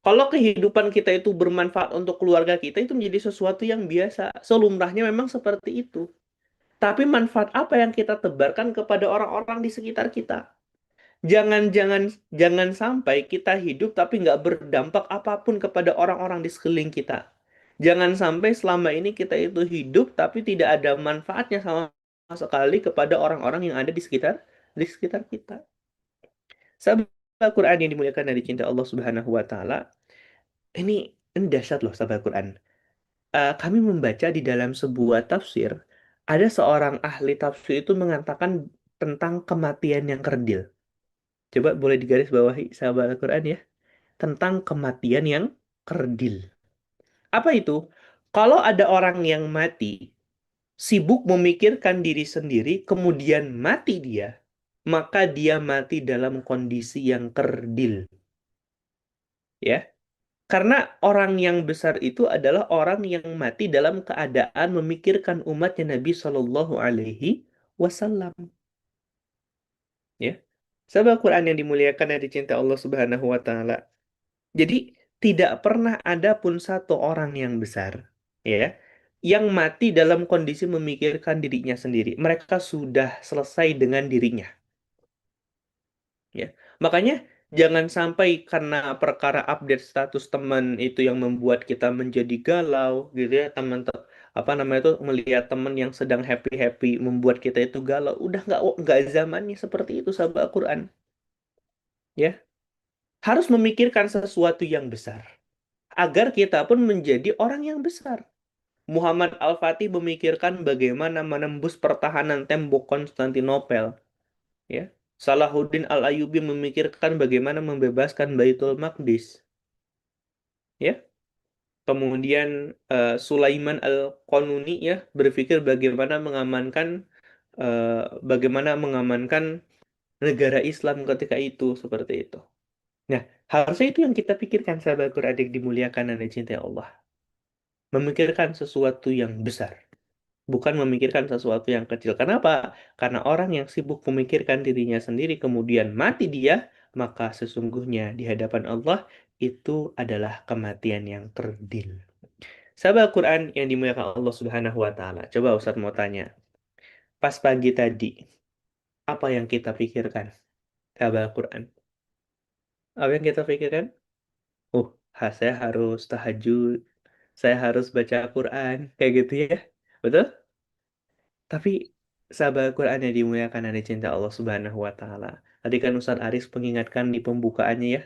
kalau kehidupan kita itu bermanfaat untuk keluarga kita, itu menjadi sesuatu yang biasa. Selumrahnya memang seperti itu. Tapi manfaat apa yang kita tebarkan kepada orang-orang di sekitar kita? Jangan sampai kita hidup tapi nggak berdampak apapun kepada orang-orang di sekeliling kita. Jangan sampai selama ini kita itu hidup tapi tidak ada manfaatnya sama sekali kepada orang-orang yang ada di sekitar kita. Sahabat Al-Quran yang dimuliakan dan dicinta Allah Subhanahu wa Ta'ala, ini dahsyat loh sahabat Al-Quran. Kami membaca di dalam sebuah tafsir, ada seorang ahli tafsir itu mengatakan tentang kematian yang kerdil. Coba boleh digarisbawahi sahabat Al-Quran ya. Tentang kematian yang kerdil. Apa itu? Kalau ada orang yang mati, sibuk memikirkan diri sendiri, kemudian mati dia, maka dia mati dalam kondisi yang kerdil. Ya. Karena orang yang besar itu adalah orang yang mati dalam keadaan memikirkan umatnya Nabi Shallallahu Alaihi Wasallam. Ya. Sahabat Quran yang dimuliakan dan dicinta Allah Subhanahu Wa Taala. Jadi tidak pernah ada pun satu orang yang besar, ya, yang mati dalam kondisi memikirkan dirinya sendiri. Mereka sudah selesai dengan dirinya. Ya, makanya jangan sampai karena perkara update status teman itu yang membuat kita menjadi galau, gitu ya, teman apa namanya itu melihat teman yang sedang happy happy membuat kita itu galau. Udah nggak zamannya seperti itu sahabat Al-Quran. Ya, harus memikirkan sesuatu yang besar agar kita pun menjadi orang yang besar. Muhammad Al-Fatih memikirkan bagaimana menembus pertahanan tembok Konstantinopel. Ya. Salahuddin Al-Ayyubi memikirkan bagaimana membebaskan Baitul Maqdis. Ya. Kemudian Sulaiman Al-Qanuni ya berpikir bagaimana mengamankan negara Islam ketika itu seperti itu. Nah, harusnya itu yang kita pikirkan sahabatku adik dimuliakan dan dicintai Allah. Memikirkan sesuatu yang besar, bukan memikirkan sesuatu yang kecil. Kenapa? Karena orang yang sibuk memikirkan dirinya sendiri kemudian mati dia, maka sesungguhnya di hadapan Allah itu adalah kematian yang kerdil. Sahabat Quran yang dimuliakan Allah Subhanahu wa taala. Coba Ustaz mau tanya. Pas pagi tadi, apa yang kita pikirkan? Sahabat Quran. Apa yang kita pikirkan? Saya harus tahajud, saya harus baca Quran, kayak gitu ya. Betul? Tapi sahabat Quran yang dimuliakan dan dicinta Allah Subhanahu wa taala. Tadi kan Ustaz Aris mengingatkan di pembukaannya ya,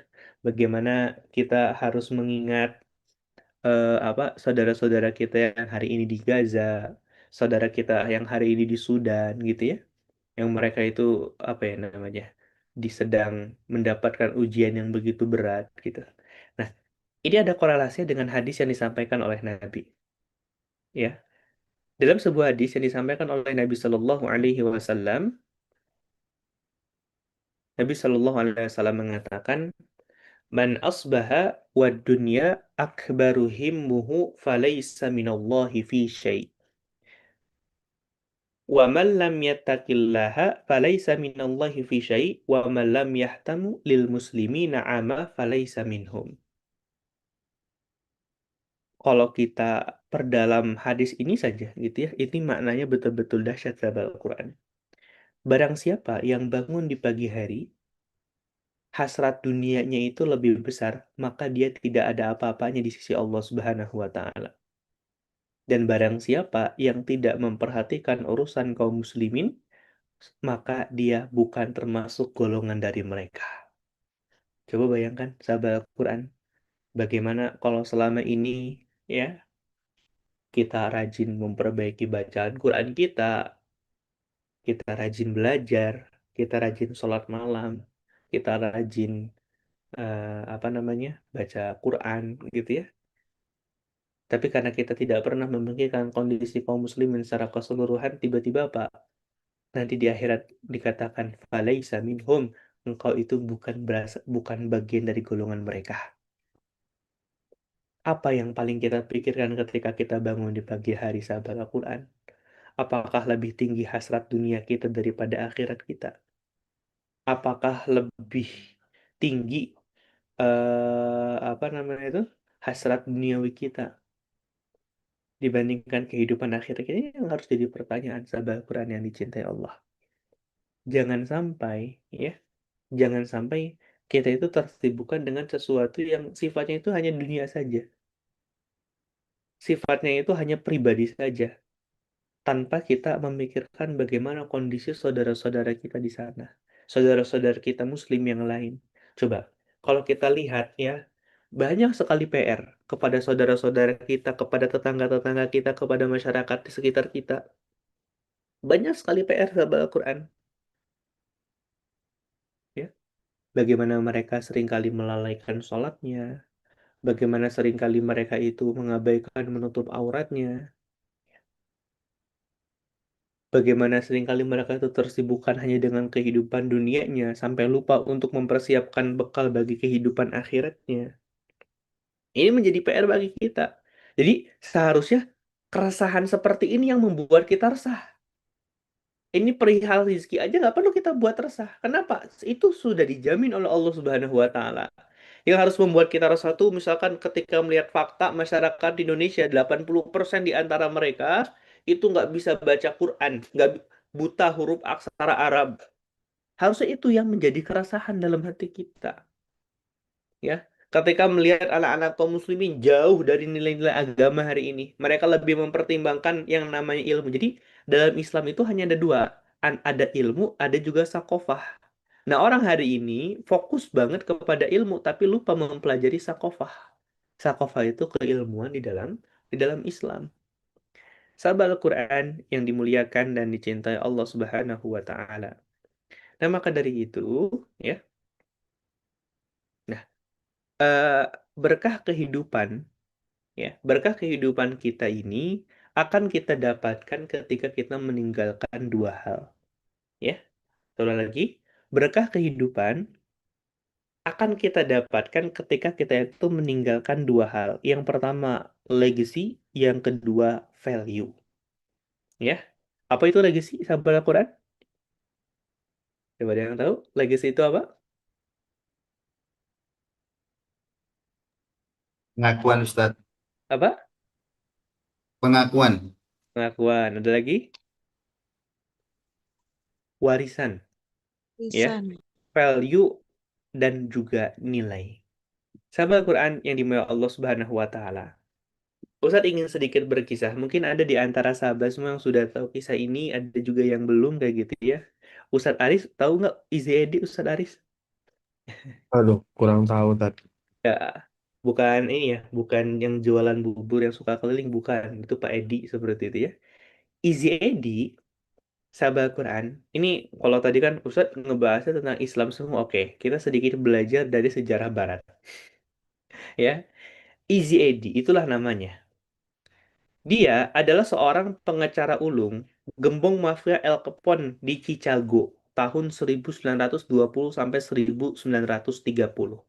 bagaimana kita harus mengingat saudara-saudara kita yang hari ini di Gaza, saudara kita yang hari ini di Sudan gitu ya, yang mereka itu apa ya namanya, sedang mendapatkan ujian yang begitu berat gitu. Nah, ini ada korelasinya dengan hadis yang disampaikan oleh Nabi. Ya, dalam sebuah hadis yang disampaikan oleh Nabi Shallallahu Alaihi Wasallam, Nabi Shallallahu Alaihi Wasallam mengatakan, "Man asbaha wa dunya akbaru himmuhu falaysa minallahi fi syai'. Wa man lam yattaqillaha falaysa minallahi fi syai'. Wa man lam yahtamu lil muslimina ama falaysa minhum." Kalau kita perdalam hadis ini saja gitu ya, ini maknanya betul-betul dahsyat sahabat Al-Quran. Barang siapa yang bangun di pagi hari, hasrat dunianya itu lebih besar, maka dia tidak ada apa-apanya di sisi Allah Subhanahu wa taala. Dan barang siapa yang tidak memperhatikan urusan kaum muslimin, maka dia bukan termasuk golongan dari mereka. Coba bayangkan sahabat Al-Quran, bagaimana kalau selama ini ya kita rajin memperbaiki bacaan Quran kita rajin belajar, kita rajin sholat malam, kita rajin apa namanya baca Quran gitu ya. Tapi karena kita tidak pernah memikirkan kondisi kaum muslimin secara keseluruhan, tiba-tiba apa? Nanti di akhirat dikatakan falaisa minhum, engkau itu bukan bagian dari golongan mereka. Apa yang paling kita pikirkan ketika kita bangun di pagi hari sahabat Al-Quran? Apakah lebih tinggi hasrat dunia kita daripada akhirat kita? Apakah lebih tinggi apa namanya itu hasrat duniawi kita dibandingkan kehidupan akhirat kita? Ini yang harus jadi pertanyaan sahabat Al-Quran yang dicintai Allah. Jangan sampai ya, jangan sampai kita itu tersibukkan dengan sesuatu yang sifatnya itu hanya dunia saja. Sifatnya itu hanya pribadi saja, tanpa kita memikirkan bagaimana kondisi saudara-saudara kita di sana, saudara-saudara kita Muslim yang lain. Coba, kalau kita lihat ya, banyak sekali PR kepada saudara-saudara kita, kepada tetangga-tetangga kita, kepada masyarakat di sekitar kita. Banyak sekali PR sahabat Al-Quran. Ya, bagaimana mereka seringkali melalaikan sholatnya, bagaimana seringkali mereka itu mengabaikan menutup auratnya, bagaimana seringkali mereka itu tersibukkan hanya dengan kehidupan dunianya sampai lupa untuk mempersiapkan bekal bagi kehidupan akhiratnya. Ini menjadi PR bagi kita. Jadi seharusnya keresahan seperti ini yang membuat kita resah. Ini perihal rezeki aja nggak perlu kita buat resah. Kenapa? Itu sudah dijamin oleh Allah Subhanahu wa taala. Yang harus membuat kita resah tuh misalkan ketika melihat fakta masyarakat di Indonesia 80% di antara mereka itu nggak bisa baca Quran, nggak buta huruf aksara Arab. Harusnya itu yang menjadi keresahan dalam hati kita. Ya, ketika melihat anak-anak kaum muslimin jauh dari nilai-nilai agama hari ini, mereka lebih mempertimbangkan yang namanya ilmu. Jadi dalam Islam itu hanya ada dua, ada ilmu, ada juga sakofah. Nah, orang hari ini fokus banget kepada ilmu, tapi lupa mempelajari sakofah. Sakofah itu keilmuan di dalam Islam. Sahabat Al-Quran yang dimuliakan dan dicintai Allah Subhanahu wa Ta'ala. Nah, maka dari itu, ya, nah, eh, berkah kehidupan, ya, berkah kehidupan kita ini akan kita dapatkan ketika kita meninggalkan dua hal. Ya, satu lagi, Berkah kehidupan akan kita dapatkan ketika kita itu meninggalkan dua hal. Yang pertama, legacy, yang kedua, value. Ya, apa itu legacy, sahabat Al-Quran? Coba ada yang tahu? Legacy itu apa? Pengakuan Ustadz. Apa? Pengakuan. Pengakuan. Ada lagi? Warisan. Ya, Lisan. value dan juga nilai. Sahabat Al-Quran yang dimuliakan Allah Subhanahu wa Ta'ala. Ustadz ingin sedikit berkisah. Mungkin ada di antara sahabat semua yang sudah tahu kisah ini, ada juga yang belum kayak gitu ya. Ustadz Aris, tahu nggak Easy Edi Ustadz Aris? Aduh, kurang tahu tadi. Ya, bukan ini ya, bukan yang jualan bubur yang suka keliling, bukan. Itu Pak Edi seperti itu ya. Easy Edi, sahabat Al-Quran. Ini kalau tadi kan Ustadz ngebahasnya tentang Islam semua, oke. Kita sedikit belajar dari sejarah Barat. Ya, Easy Edi, itulah namanya. Dia adalah seorang pengacara ulung, gembong mafia El Capone di Chicago tahun 1920 sampai 1930.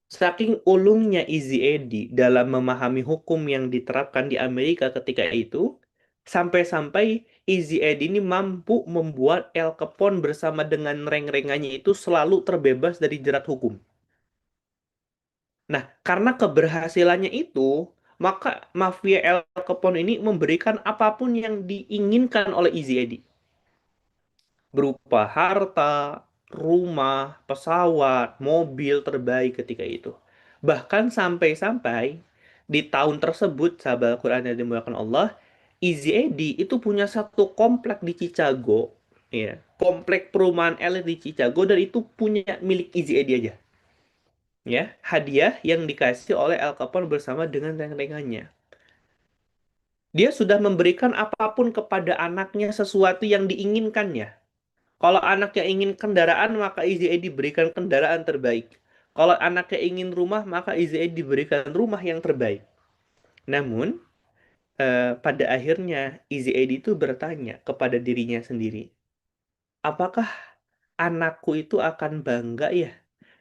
Saking ulungnya Easy Edi dalam memahami hukum yang diterapkan di Amerika ketika itu, sampai-sampai Easy Edi ini mampu membuat El Capone bersama dengan reng-rengannya itu selalu terbebas dari jerat hukum. Nah, karena keberhasilannya itu, maka mafia El Capone ini memberikan apapun yang diinginkan oleh Easy Edi. Berupa harta, rumah, pesawat, mobil terbaik ketika itu. Bahkan sampai-sampai di tahun tersebut, sahabat Al-Quran yang dimuliakan Allah, Easy Edi itu punya satu komplek di Chicago, ya, komplek perumahan elit di Chicago, dan itu punya milik Easy Edi aja. Ya, hadiah yang dikasih oleh Al Capone bersama dengan reng-rengannya. Dia sudah memberikan apapun kepada anaknya sesuatu yang diinginkannya. Kalau anaknya ingin kendaraan, maka Easy Edi berikan kendaraan terbaik. Kalau anaknya ingin rumah, maka Easy Edi berikan rumah yang terbaik. Namun, pada akhirnya Easy Edi itu bertanya kepada dirinya sendiri, apakah anakku itu akan bangga ya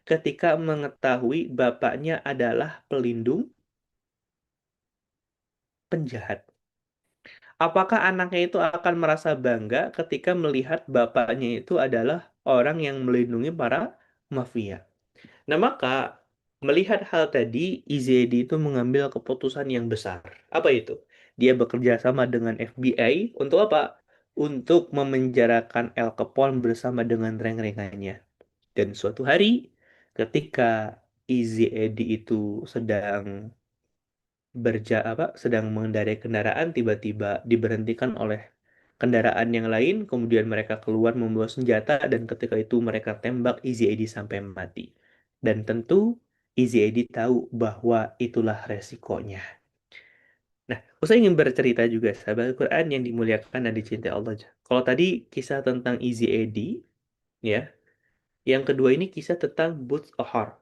ketika mengetahui bapaknya adalah pelindung penjahat? Apakah anaknya itu akan merasa bangga ketika melihat bapaknya itu adalah orang yang melindungi para mafia? Nah, maka melihat hal tadi, Izedi itu mengambil keputusan yang besar. Apa itu? Dia bekerja sama dengan FBI untuk apa? Untuk memenjarakan El Capone bersama dengan reng-rengannya. Dan suatu hari, ketika Izedi itu sedang mengendarai kendaraan, tiba-tiba diberhentikan oleh kendaraan yang lain, kemudian mereka keluar membawa senjata, dan ketika itu mereka tembak Easy Eddie sampai mati. Dan tentu Easy Eddie tahu bahwa itulah resikonya. Nah, saya ingin bercerita juga, sahabat Al-Quran yang dimuliakan dan dicintai Allah. Kalau tadi kisah tentang Easy Eddie, ya, yang kedua ini kisah tentang Butch O'Hare,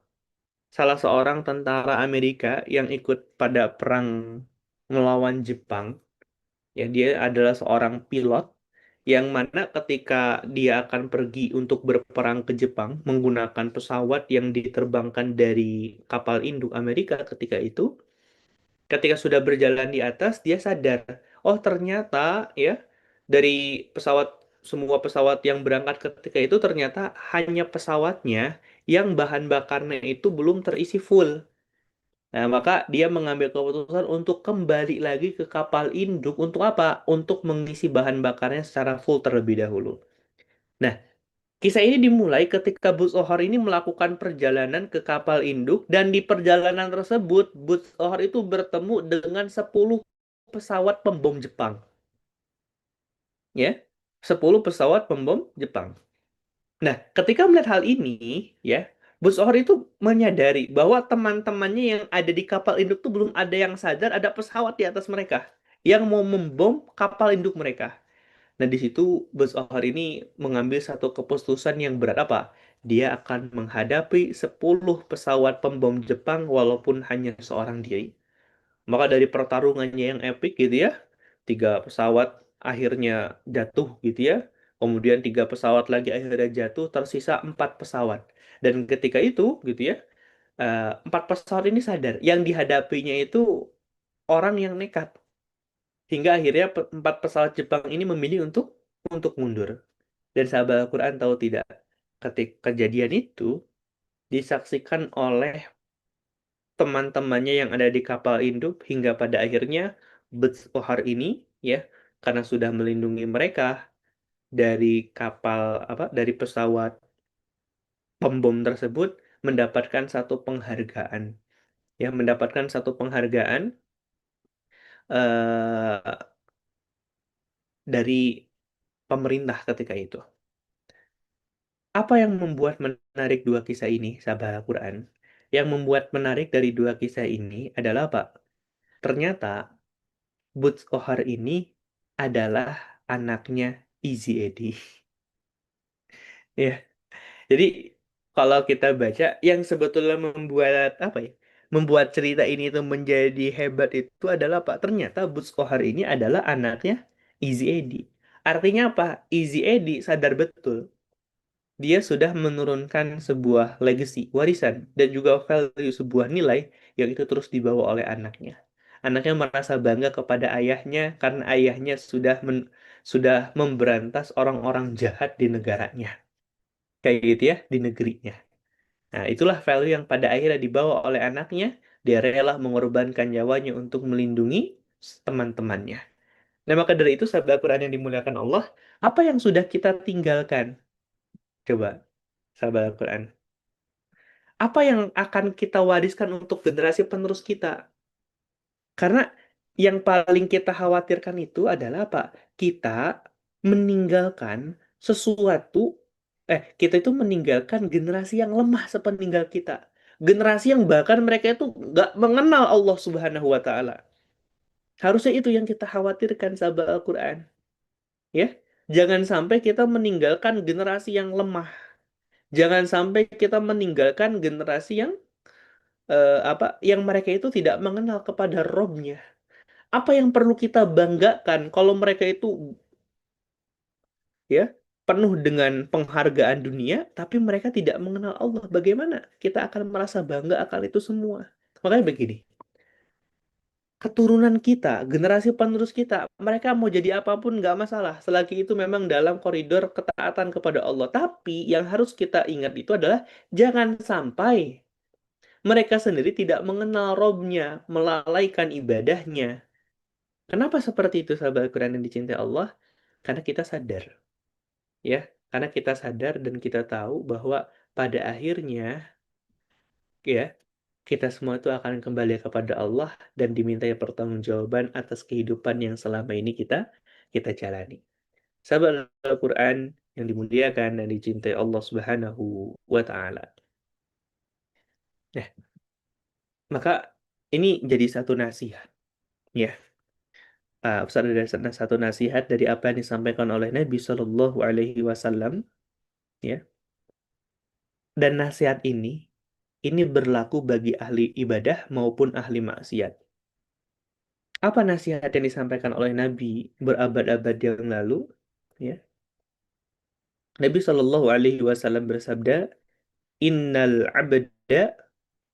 salah seorang tentara Amerika yang ikut pada perang melawan Jepang. Ya, dia adalah seorang pilot yang mana ketika dia akan pergi untuk berperang ke Jepang menggunakan pesawat yang diterbangkan dari kapal induk Amerika ketika itu, ketika sudah berjalan di atas, dia sadar, oh ternyata ya, dari pesawat semua pesawat yang berangkat ketika itu ternyata hanya pesawatnya yang bahan bakarnya itu belum terisi full. Nah, maka dia mengambil keputusan untuk kembali lagi ke kapal induk untuk apa? Untuk mengisi bahan bakarnya secara full terlebih dahulu. Nah, kisah ini dimulai ketika Butch O'Hare ini melakukan perjalanan ke kapal induk, dan di perjalanan tersebut Butch O'Hare itu bertemu dengan 10 pesawat pembom Jepang. Ya, 10 pesawat pembom Jepang. Nah, ketika melihat hal ini, ya, Bus Ohor itu menyadari bahwa teman-temannya yang ada di kapal induk itu belum ada yang sadar ada pesawat di atas mereka yang mau membom kapal induk mereka. Nah, di situ Bus Ohor ini mengambil satu keputusan yang berat apa? Dia akan menghadapi 10 pesawat pembom Jepang walaupun hanya seorang diri. Maka dari pertarungannya yang epik gitu ya, 3 pesawat akhirnya jatuh gitu ya. kemudian 3 pesawat lagi akhirnya jatuh, tersisa 4 pesawat. Dan ketika itu, gitu ya, 4 pesawat ini sadar, yang dihadapinya itu orang yang nekat. Hingga akhirnya 4 pesawat Jepang ini memilih untuk mundur. Dan sahabat Al-Quran tahu tidak, ketika kejadian itu disaksikan oleh teman-temannya yang ada di kapal induk hingga pada akhirnya Butz Ohar ini, ya, karena sudah melindungi mereka dari kapal dari pesawat pembom tersebut, mendapatkan satu penghargaan, ya, mendapatkan satu penghargaan eh, dari pemerintah ketika itu. Apa yang membuat menarik dua kisah ini, sahabat Al-Quran? Yang membuat menarik dari dua kisah ini adalah apa? Ternyata Butz Ohar ini adalah anaknya Easy Eddie. Ya, jadi kalau kita baca yang sebetulnya membuat apa ya? Membuat cerita ini itu menjadi hebat itu adalah apa? Ternyata Butz Ohar ini adalah anaknya Easy Eddie. Artinya apa? Easy Eddie sadar betul dia sudah menurunkan sebuah legacy, warisan, dan juga value, sebuah nilai yang itu terus dibawa oleh anaknya. Anaknya merasa bangga kepada ayahnya karena ayahnya sudah memberantas orang-orang jahat di negaranya. Kayak gitu ya, di negerinya. Nah, itulah value yang pada akhirnya dibawa oleh anaknya. Dia rela mengorbankan nyawanya untuk melindungi teman-temannya. Nah, maka dari itu, sahabat Al-Quran yang dimuliakan Allah, apa yang sudah kita tinggalkan? Coba, sahabat Al-Quran. Apa yang akan kita wariskan untuk generasi penerus kita? Karena yang paling kita khawatirkan itu adalah apa? Kita meninggalkan sesuatu, kita itu meninggalkan generasi yang lemah sepeninggal kita. Generasi yang bahkan mereka itu nggak mengenal Allah Subhanahu wa Ta'ala. Harusnya itu yang kita khawatirkan, sahabat Al-Quran. Ya, jangan sampai kita meninggalkan generasi yang lemah. Jangan sampai kita meninggalkan generasi yang mereka itu tidak mengenal kepada Robnya. Apa yang perlu kita banggakan kalau mereka itu ya penuh dengan penghargaan dunia, tapi mereka tidak mengenal Allah? Bagaimana kita akan merasa bangga akan itu semua? Makanya begini, keturunan kita, generasi penerus kita, mereka mau jadi apapun nggak masalah, selagi itu memang dalam koridor ketaatan kepada Allah. Tapi yang harus kita ingat itu adalah jangan sampai mereka sendiri tidak mengenal Robnya, melalaikan ibadahnya. Kenapa seperti itu, sahabat Al-Quran yang dicintai Allah? Karena kita sadar, ya. Karena kita sadar dan kita tahu bahwa pada akhirnya, ya, kita semua itu akan kembali kepada Allah dan dimintai pertanggungjawaban atas kehidupan yang selama ini kita jalani. Sahabat Al-Quran yang dimuliakan dan dicintai Allah Subhanahu wa Ta'ala. Nah, maka ini jadi satu nasihat, ya. Satu nasihat dari apa yang disampaikan oleh Nabi Shallallahu Alaihi Wasallam, ya. Dan nasihat ini berlaku bagi ahli ibadah maupun ahli maksiat. Apa nasihat yang disampaikan oleh Nabi berabad-abad yang lalu? Ya. Nabi Shallallahu Alaihi Wasallam bersabda, Innal abda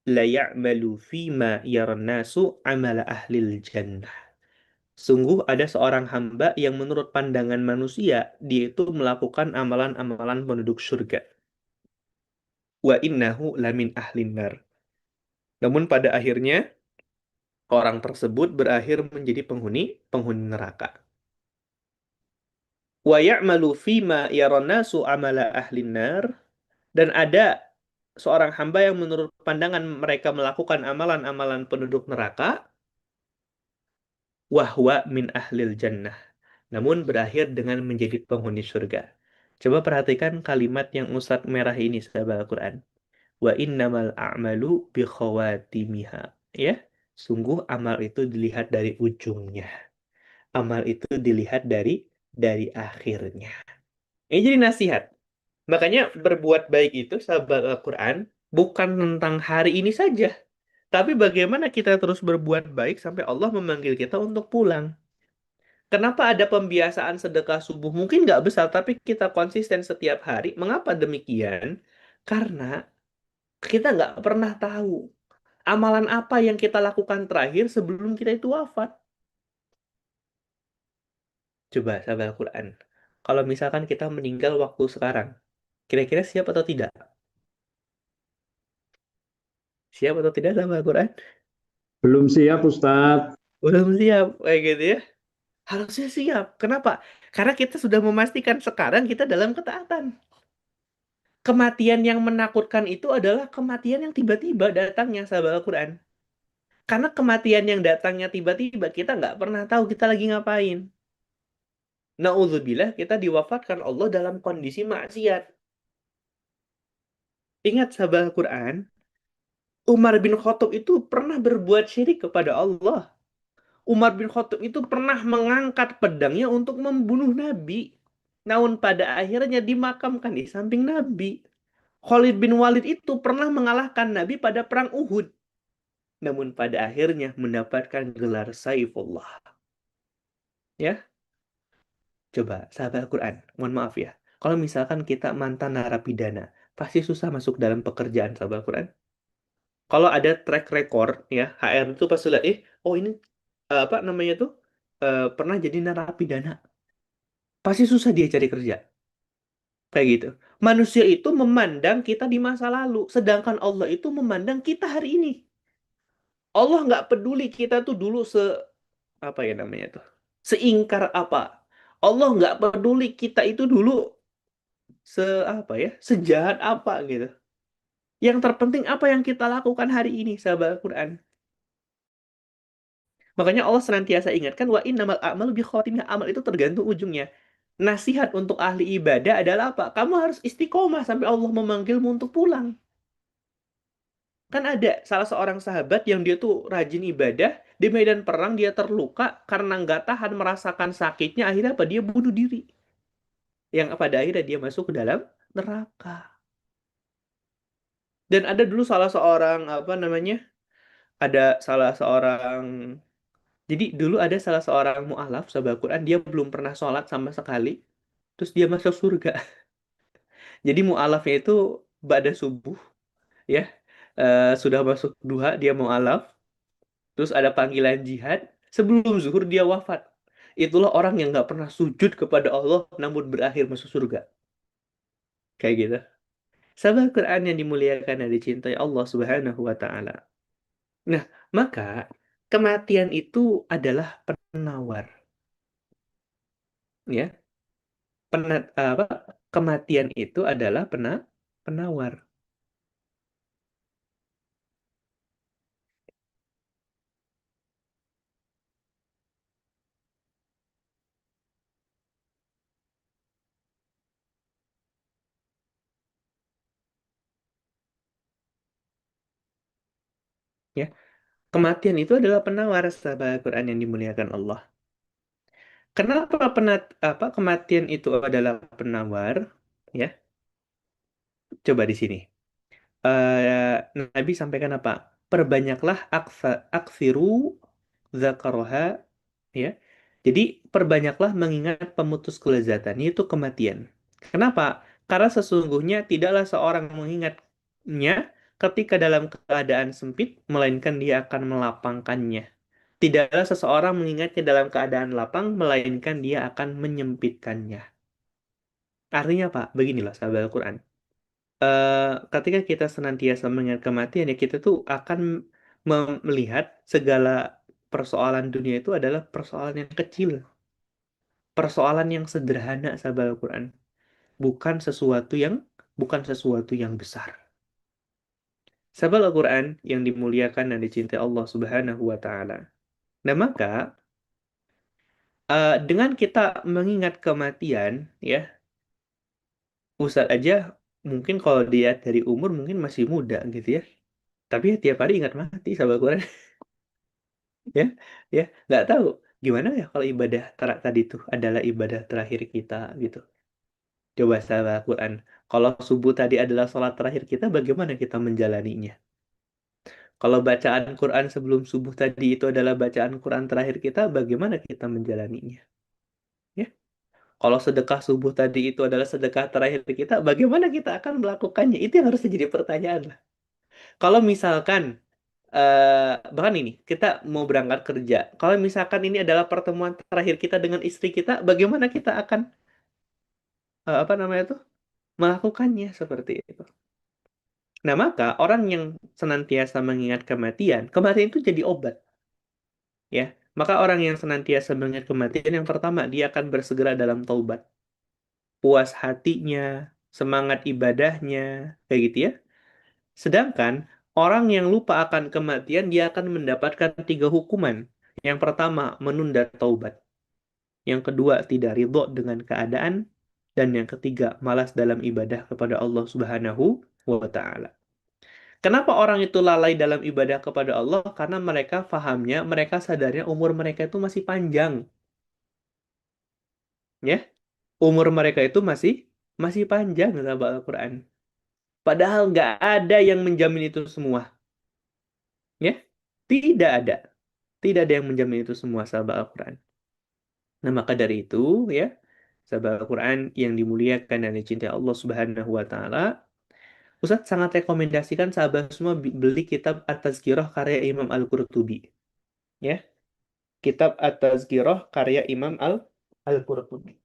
la ya'malu fima yarannasu amala ahlil jannah. Sungguh ada seorang hamba yang menurut pandangan manusia, dia itu melakukan amalan-amalan penduduk surga. Wa innahu lamin ahlin nar. Namun pada akhirnya, orang tersebut berakhir menjadi penghuni neraka. Wa ya'malu fima yarannasu amala ahlin nar. Dan ada seorang hamba yang menurut pandangan mereka melakukan amalan-amalan penduduk neraka. Wahwa min ahlil jannah. Namun berakhir dengan menjadi penghuni surga. Coba perhatikan kalimat yang Ustadz merah ini, sahabat Al-Quran. Wa innamal a'malu bi khawatimiha. Ya, sungguh amal itu dilihat dari ujungnya. Amal itu dilihat dari akhirnya. Ini jadi nasihat. Makanya berbuat baik itu, sahabat Al-Quran, bukan tentang hari ini saja. Tapi bagaimana kita terus berbuat baik sampai Allah memanggil kita untuk pulang. Kenapa ada pembiasaan sedekah subuh? Mungkin nggak besar, tapi kita konsisten setiap hari. Mengapa demikian? Karena kita nggak pernah tahu amalan apa yang kita lakukan terakhir sebelum kita itu wafat. Coba sahabat Al-Quran. Kalau misalkan kita meninggal waktu sekarang, kira-kira siap atau tidak? Siap atau tidak sahabat Al-Quran? Belum siap, Ustadz. Belum siap, kayak gitu ya. Harusnya siap. Kenapa? Karena kita sudah memastikan sekarang kita dalam ketaatan. Kematian yang menakutkan itu adalah kematian yang tiba-tiba datangnya, sahabat Al-Quran. Karena kematian yang datangnya tiba-tiba, kita nggak pernah tahu kita lagi ngapain. Na'udzubillah, kita diwafatkan Allah dalam kondisi maksiat. Ingat sahabat Al-Quran, Umar bin Khattab itu pernah berbuat syirik kepada Allah. Umar bin Khattab itu pernah mengangkat pedangnya untuk membunuh Nabi. Namun pada akhirnya dimakamkan di samping Nabi. Khalid bin Walid itu pernah mengalahkan Nabi pada perang Uhud. Namun pada akhirnya mendapatkan gelar Saifullah. Ya, coba sahabat Al-Quran, mohon maaf ya. Kalau misalkan kita mantan narapidana, pasti susah masuk dalam pekerjaan sahabat Al-Quran. Kalau ada track record ya, HR itu pasti lihat, oh ini apa namanya tuh pernah jadi narapidana. Pasti susah dia cari kerja. Kayak gitu. Manusia itu memandang kita di masa lalu, sedangkan Allah itu memandang kita hari ini. Allah nggak peduli kita tuh dulu apa ya namanya tuh, seingkar apa. Allah nggak peduli kita itu dulu apa ya, sejahat apa gitu. Yang terpenting apa yang kita lakukan hari ini, sahabat Al-Quran. Makanya Allah senantiasa ingatkan wa innamal a'malu bikhawatimnya. Amal itu tergantung ujungnya. Nasihat untuk ahli ibadah adalah apa? Kamu harus istiqomah sampai Allah memanggilmu untuk pulang. Kan ada salah seorang sahabat yang dia tuh rajin ibadah, di medan perang dia terluka karena nggak tahan merasakan sakitnya, akhirnya apa? Dia bunuh diri. Yang pada akhirnya dia masuk ke dalam neraka. Dan ada dulu salah seorang apa namanya? Ada salah seorang Jadi dulu ada salah seorang mu'alaf sahabat Quran, dia belum pernah sholat sama sekali, terus dia masuk surga. Jadi mu'alafnya itu ba'da subuh, ya, sudah masuk duha, dia mu'alaf, terus ada panggilan jihad, sebelum zuhur dia wafat. Itulah orang yang nggak pernah sujud kepada Allah, namun berakhir masuk surga. Kayak gitu. Sahabat Quran yang dimuliakan dan dicintai Allah Subhanahu wa Ta'ala. Nah, maka kematian itu adalah penawar. Ya, apa kematian itu adalah penawar. Ya, kematian itu adalah penawar, sahabat Al-Quran yang dimuliakan Allah. Kenapa kematian itu adalah penawar? Ya, coba di sini. Nabi sampaikan apa? Perbanyaklah aksiru zakaroha, ya. Jadi perbanyaklah mengingat pemutus kelezatan, yaitu kematian. Kenapa? Karena sesungguhnya tidaklah seorang mengingatnya ketika dalam keadaan sempit, melainkan dia akan melapangkannya. Tidaklah seseorang mengingatnya dalam keadaan lapang, melainkan dia akan menyempitkannya. Artinya apa? Beginilah sahabat Al-Quran. Ketika kita senantiasa mengingat kematian, ya kita tuh akan melihat segala persoalan dunia itu adalah persoalan yang kecil. Persoalan yang sederhana, sahabat Al-Quran. Bukan sesuatu yang besar. Sahabat Al-Quran yang dimuliakan dan dicintai Allah Subhanahu wa Ta'ala. Nah, maka dengan kita mengingat kematian, ya, Ustadz aja mungkin kalau dia dari umur mungkin masih muda gitu ya. Tapi ya tiap hari ingat mati, sahabat Quran. Ya, ya, nggak tahu gimana ya kalau ibadah tadi tuh adalah ibadah terakhir kita gitu. Coba sahabat Quran. Kalau subuh tadi adalah sholat terakhir kita, bagaimana kita menjalaninya? Kalau bacaan Quran sebelum subuh tadi itu adalah bacaan Quran terakhir kita, bagaimana kita menjalaninya? Kalau sedekah subuh tadi itu adalah sedekah terakhir kita, bagaimana kita akan melakukannya? Itu yang harus jadi pertanyaan lah. Kalau misalkan, bahkan ini, kita mau berangkat kerja. Kalau misalkan ini adalah pertemuan terakhir kita dengan istri kita, bagaimana kita akan, apa namanya tuh, melakukannya seperti itu. Nah, maka orang yang senantiasa mengingat kematian, kematian itu jadi obat, ya. Maka orang yang senantiasa mengingat kematian, yang pertama, dia akan bersegera dalam taubat. Puas hatinya, semangat ibadahnya, kayak gitu ya. Sedangkan orang yang lupa akan kematian, dia akan mendapatkan 3 hukuman. Yang pertama, menunda taubat. Yang kedua, tidak ridho dengan keadaan. Dan yang ketiga, malas dalam ibadah kepada Allah Subhanahu wa Ta'ala. Kenapa orang itu lalai dalam ibadah kepada Allah? Karena mereka fahamnya, mereka sadarnya umur mereka itu masih panjang. Ya, umur mereka itu masih masih panjang sahabat Al-Quran. Padahal nggak ada yang menjamin itu semua. Ya, tidak ada. Tidak ada yang menjamin itu semua sahabat Al-Quran. Nah, maka dari itu, ya, sahabat Al-Quran yang dimuliakan dan dicintai Allah Subhanahu wa Ta'ala, Ustadz sangat rekomendasikan sahabat semua beli kitab At-Tazkirah karya Imam Al-Qurtubi. Ya, kitab At-Tazkirah karya Imam Al-Qurtubi.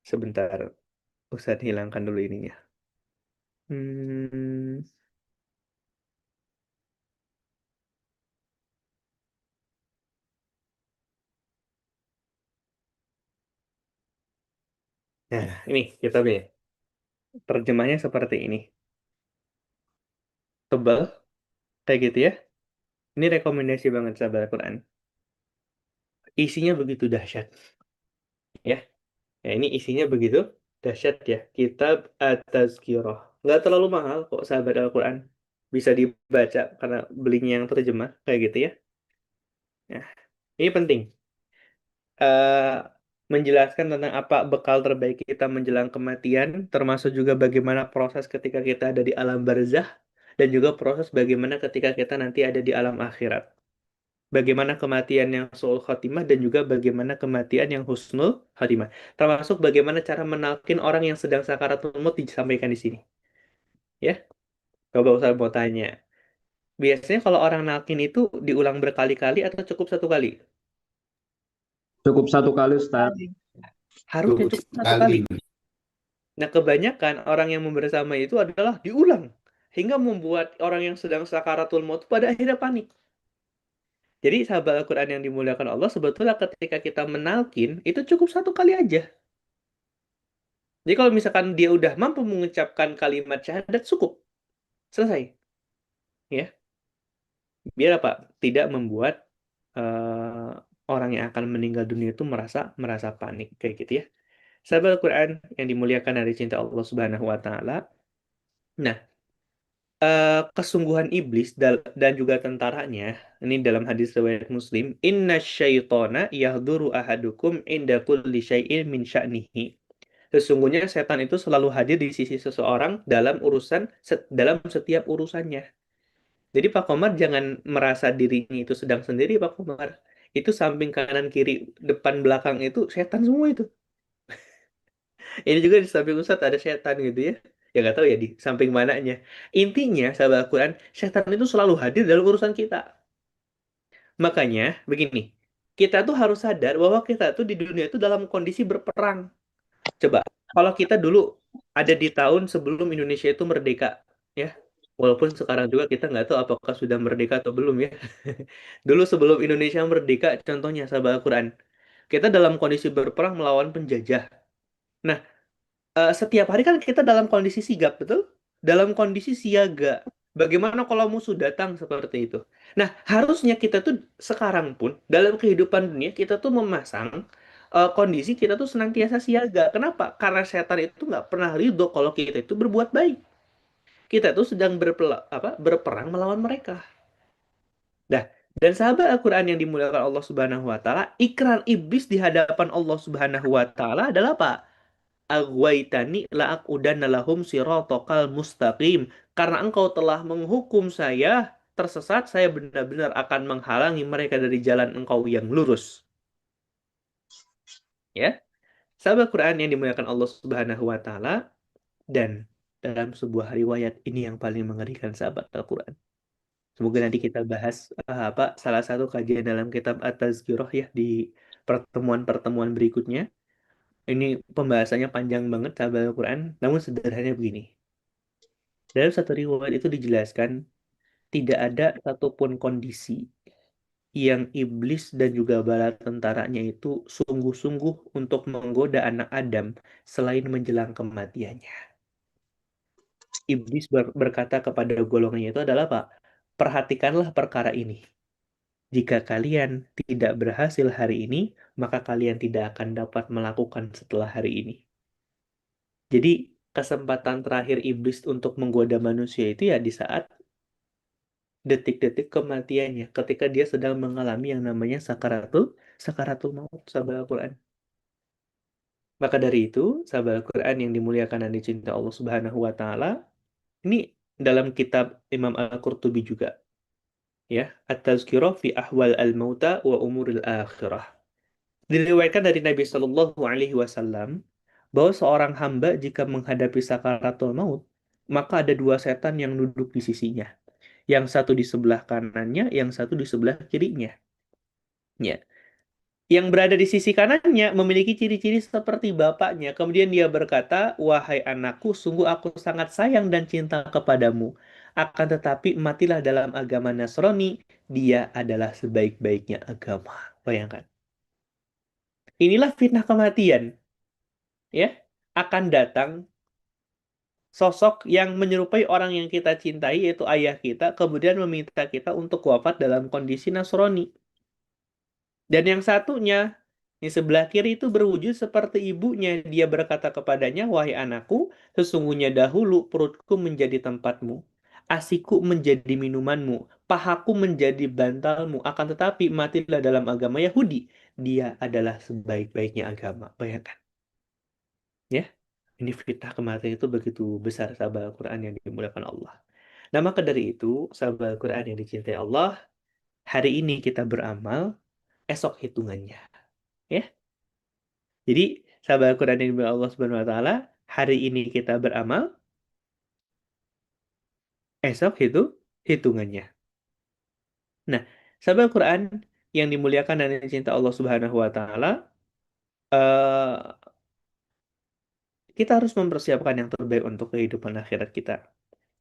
Sebentar, Ustadz hilangkan dulu ininya. Hmm. Nah, ini kitabnya. Terjemahnya seperti ini. Tebal, kayak gitu ya. Ini rekomendasi banget sahabat Al-Quran. Isinya begitu dahsyat. Ya, ya ini isinya begitu dahsyat ya. Kitab At-Tazkirah. Nggak terlalu mahal kok sahabat Al-Quran. Bisa dibaca karena belinya yang terjemah. Kayak gitu ya. Nah, ini penting. eh Menjelaskan tentang apa bekal terbaik kita menjelang kematian, termasuk juga bagaimana proses ketika kita ada di alam barzah, dan juga proses bagaimana ketika kita nanti ada di alam akhirat. Bagaimana kematian yang su'ul khotimah dan juga bagaimana kematian yang husnul khotimah. Termasuk bagaimana cara menalkin orang yang sedang sakaratul maut disampaikan di sini. Ya, coba usah mau tanya. Biasanya kalau orang nalkin itu diulang berkali-kali atau cukup 1 kali? Cukup 1 kali, Ustaz. Harusnya cukup 1 kali. Nah, kebanyakan orang yang membersama itu adalah diulang. Hingga membuat orang yang sedang sakaratul maut pada akhirnya panik. Jadi, sahabat Al-Quran yang dimuliakan Allah, sebetulnya ketika kita menalkin, itu cukup 1 kali aja. Jadi, kalau misalkan dia udah mampu mengucapkan kalimat syahadat, cukup. Selesai. Ya. Biar apa? Tidak membuat orang yang akan meninggal dunia itu merasa panik. Kayak gitu ya. Sahabat Al-Quran yang dimuliakan dari cinta Allah Subhanahu wa Ta'ala. Nah, kesungguhan iblis dan juga tentaranya, ini dalam hadis riwayat Muslim, inna syaitona yahduru ahadukum inda kulli syai'in min sya'nihi. Sesungguhnya setan itu selalu hadir di sisi seseorang dalam setiap urusannya. Jadi Pak Komar jangan merasa dirinya itu sedang sendiri, Pak Komar. Itu samping kanan kiri depan belakang itu setan semua itu. Ini juga di samping Ustadz ada setan gitu ya. Ya nggak tahu ya di samping mananya. Intinya, sahabat Al-Quran, setan itu selalu hadir dalam urusan kita. Makanya, begini. Kita tuh harus sadar bahwa kita tuh di dunia itu dalam kondisi berperang. Coba, kalau kita dulu ada di tahun sebelum Indonesia itu merdeka, ya. Walaupun sekarang juga kita nggak tahu apakah sudah merdeka atau belum ya. Dulu sebelum Indonesia merdeka, contohnya sahabat Al-Quran. Kita dalam kondisi berperang melawan penjajah. Nah, setiap hari kan kita dalam kondisi sigap, betul? Dalam kondisi siaga. Bagaimana kalau musuh datang seperti itu? Nah, harusnya kita tuh sekarang pun dalam kehidupan dunia kita tuh memasang kondisi kita tuh senantiasa siaga. Kenapa? Karena setan itu nggak pernah ridho kalau kita itu berbuat baik. Kita tuh sedang berperang melawan mereka. Nah, dan sahabat Al-Quran yang dimuliakan Allah Subhanahu wa Ta'ala, ikrar iblis di hadapan Allah Subhanahu wa Ta'ala adalah apa? Aghwaytani la'aqudanna lahum siratal mustaqim. Karena engkau telah menghukum saya tersesat, saya benar-benar akan menghalangi mereka dari jalan engkau yang lurus. Ya, sahabat Quran yang dimuliakan Allah Subhanahu wa taala, dan dalam sebuah riwayat ini yang paling mengerikan sahabat Al-Quran. Semoga nanti kita bahas salah satu kajian dalam kitab At-Tazkirah ya di pertemuan-pertemuan berikutnya. Ini pembahasannya panjang banget sahabat Al-Quran, namun sederhananya begini. Dalam satu riwayat itu dijelaskan tidak ada satupun kondisi yang iblis dan juga bala tentaranya itu sungguh-sungguh untuk menggoda anak Adam selain menjelang kematiannya. Iblis berkata kepada golongannya itu adalah apa? Perhatikanlah perkara ini. Jika kalian tidak berhasil hari ini, maka kalian tidak akan dapat melakukan setelah hari ini. Jadi kesempatan terakhir iblis untuk menggoda manusia itu ya di saat detik-detik kematiannya, ketika dia sedang mengalami yang namanya sakaratul maut, sahabat Al-Quran. Maka dari itu, sahabat Al-Quran yang dimuliakan dan dicinta Allah Subhanahu wa taala, ini dalam kitab Imam Al-Qurtubi juga, ya, At-Tazkirah fi Ahwal al-Mauta wa Umuril Akhirah. Diriwayatkan dari Nabi Shallallahu alaihi wasallam bahwa seorang hamba jika menghadapi sakaratul maut, maka ada dua setan yang duduk di sisinya. Yang satu di sebelah kanannya, yang satu di sebelah kirinya. Ya. Yang berada di sisi kanannya memiliki ciri-ciri seperti bapaknya. Kemudian dia berkata, "Wahai anakku, sungguh aku sangat sayang dan cinta kepadamu. Akan tetapi matilah dalam agama Nasrani, dia adalah sebaik-baiknya agama." Bayangkan. Inilah fitnah kematian. Ya, akan datang sosok yang menyerupai orang yang kita cintai, yaitu ayah kita, kemudian meminta kita untuk wafat dalam kondisi Nasrani. Dan yang satunya, di sebelah kiri itu berwujud seperti ibunya. Dia berkata kepadanya, "Wahai anakku, sesungguhnya dahulu perutku menjadi tempatmu, asiku menjadi minumanmu, pahaku menjadi bantalmu. Akan tetapi matilah dalam agama Yahudi. Dia adalah sebaik-baiknya agama." Bayangkan. Ya, ini fitnah kematian itu begitu besar sahabat Al-Quran yang dimuliakan Allah. Nah, maka dari itu, sahabat Al-Quran yang dicintai Allah, hari ini kita beramal, esok hitungannya. Ya. Jadi, sahabat Al-Quran yang dimuliakan Allah Subhanahu wa taala, hari ini kita beramal, esok itu hitungannya. Nah, sahabat Al-Quran yang dimuliakan dan dicintai Allah Subhanahu wa taala, eh, kita harus mempersiapkan yang terbaik untuk kehidupan akhirat kita.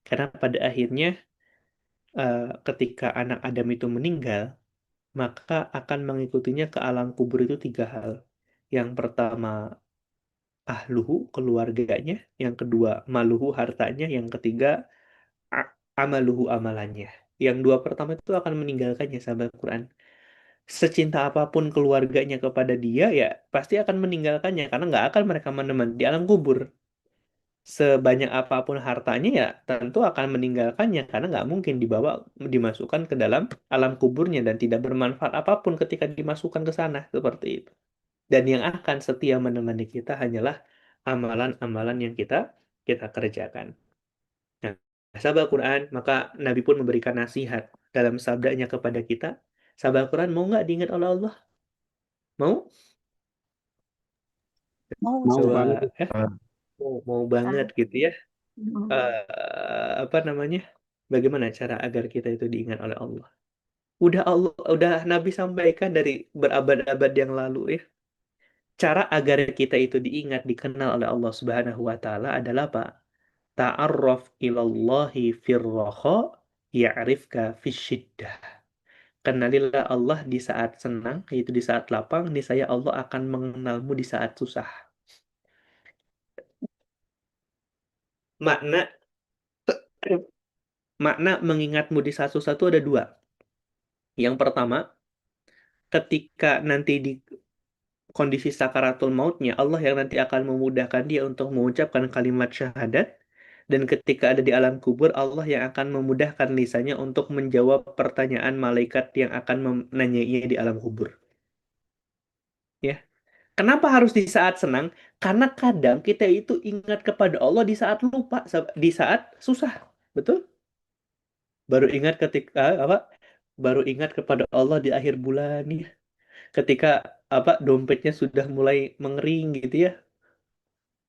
Karena pada akhirnya ketika anak Adam itu meninggal, maka akan mengikutinya ke alam kubur itu tiga hal. Yang pertama, ahluhu, keluarganya. Yang kedua, maluhu, hartanya. Yang ketiga, amaluhu, amalannya. Yang dua pertama itu akan meninggalkannya, sahabat Quran. Secinta apapun keluarganya kepada dia, ya pasti akan meninggalkannya. Karena nggak akan mereka menemani di alam kubur. Sebanyak apapun hartanya ya tentu akan meninggalkannya karena nggak mungkin dimasukkan ke dalam alam kuburnya dan tidak bermanfaat apapun ketika dimasukkan ke sana seperti itu. Dan yang akan setia menemani kita hanyalah amalan-amalan yang kita kita kerjakan. Nah, sahabat Quran, maka Nabi pun memberikan nasihat dalam sabdanya kepada kita. Sahabat Quran, mau nggak diingat oleh Allah? Mau? Mau Mau Coba banget. ya, mau banget gitu ya. Apa namanya? Bagaimana cara agar kita itu diingat oleh Allah? Udah Nabi sampaikan dari berabad-abad yang lalu ya. Cara agar kita itu diingat, dikenal oleh Allah Subhanahu wa taala adalah apa? Ta'arraf ilallahi firraha ya'rifka fisyiddah. Kenalilah Allah di saat senang, yaitu di saat lapang, niscaya Allah akan mengenalmu di saat susah. Makna makna mengingatmu di saat susah itu ada dua. Yang pertama, ketika nanti di kondisi sakaratul mautnya, Allah yang nanti akan memudahkan dia untuk mengucapkan kalimat syahadat, dan ketika ada di alam kubur, Allah yang akan memudahkan lisannya untuk menjawab pertanyaan malaikat yang akan menanyainya di alam kubur. Ya. Kenapa harus di saat senang? Karena kadang kita itu ingat kepada Allah di saat lupa, di saat susah. Betul? Baru ingat ketika apa? Baru ingat kepada Allah di akhir bulan ya. Ketika dompetnya sudah mulai mengering gitu ya,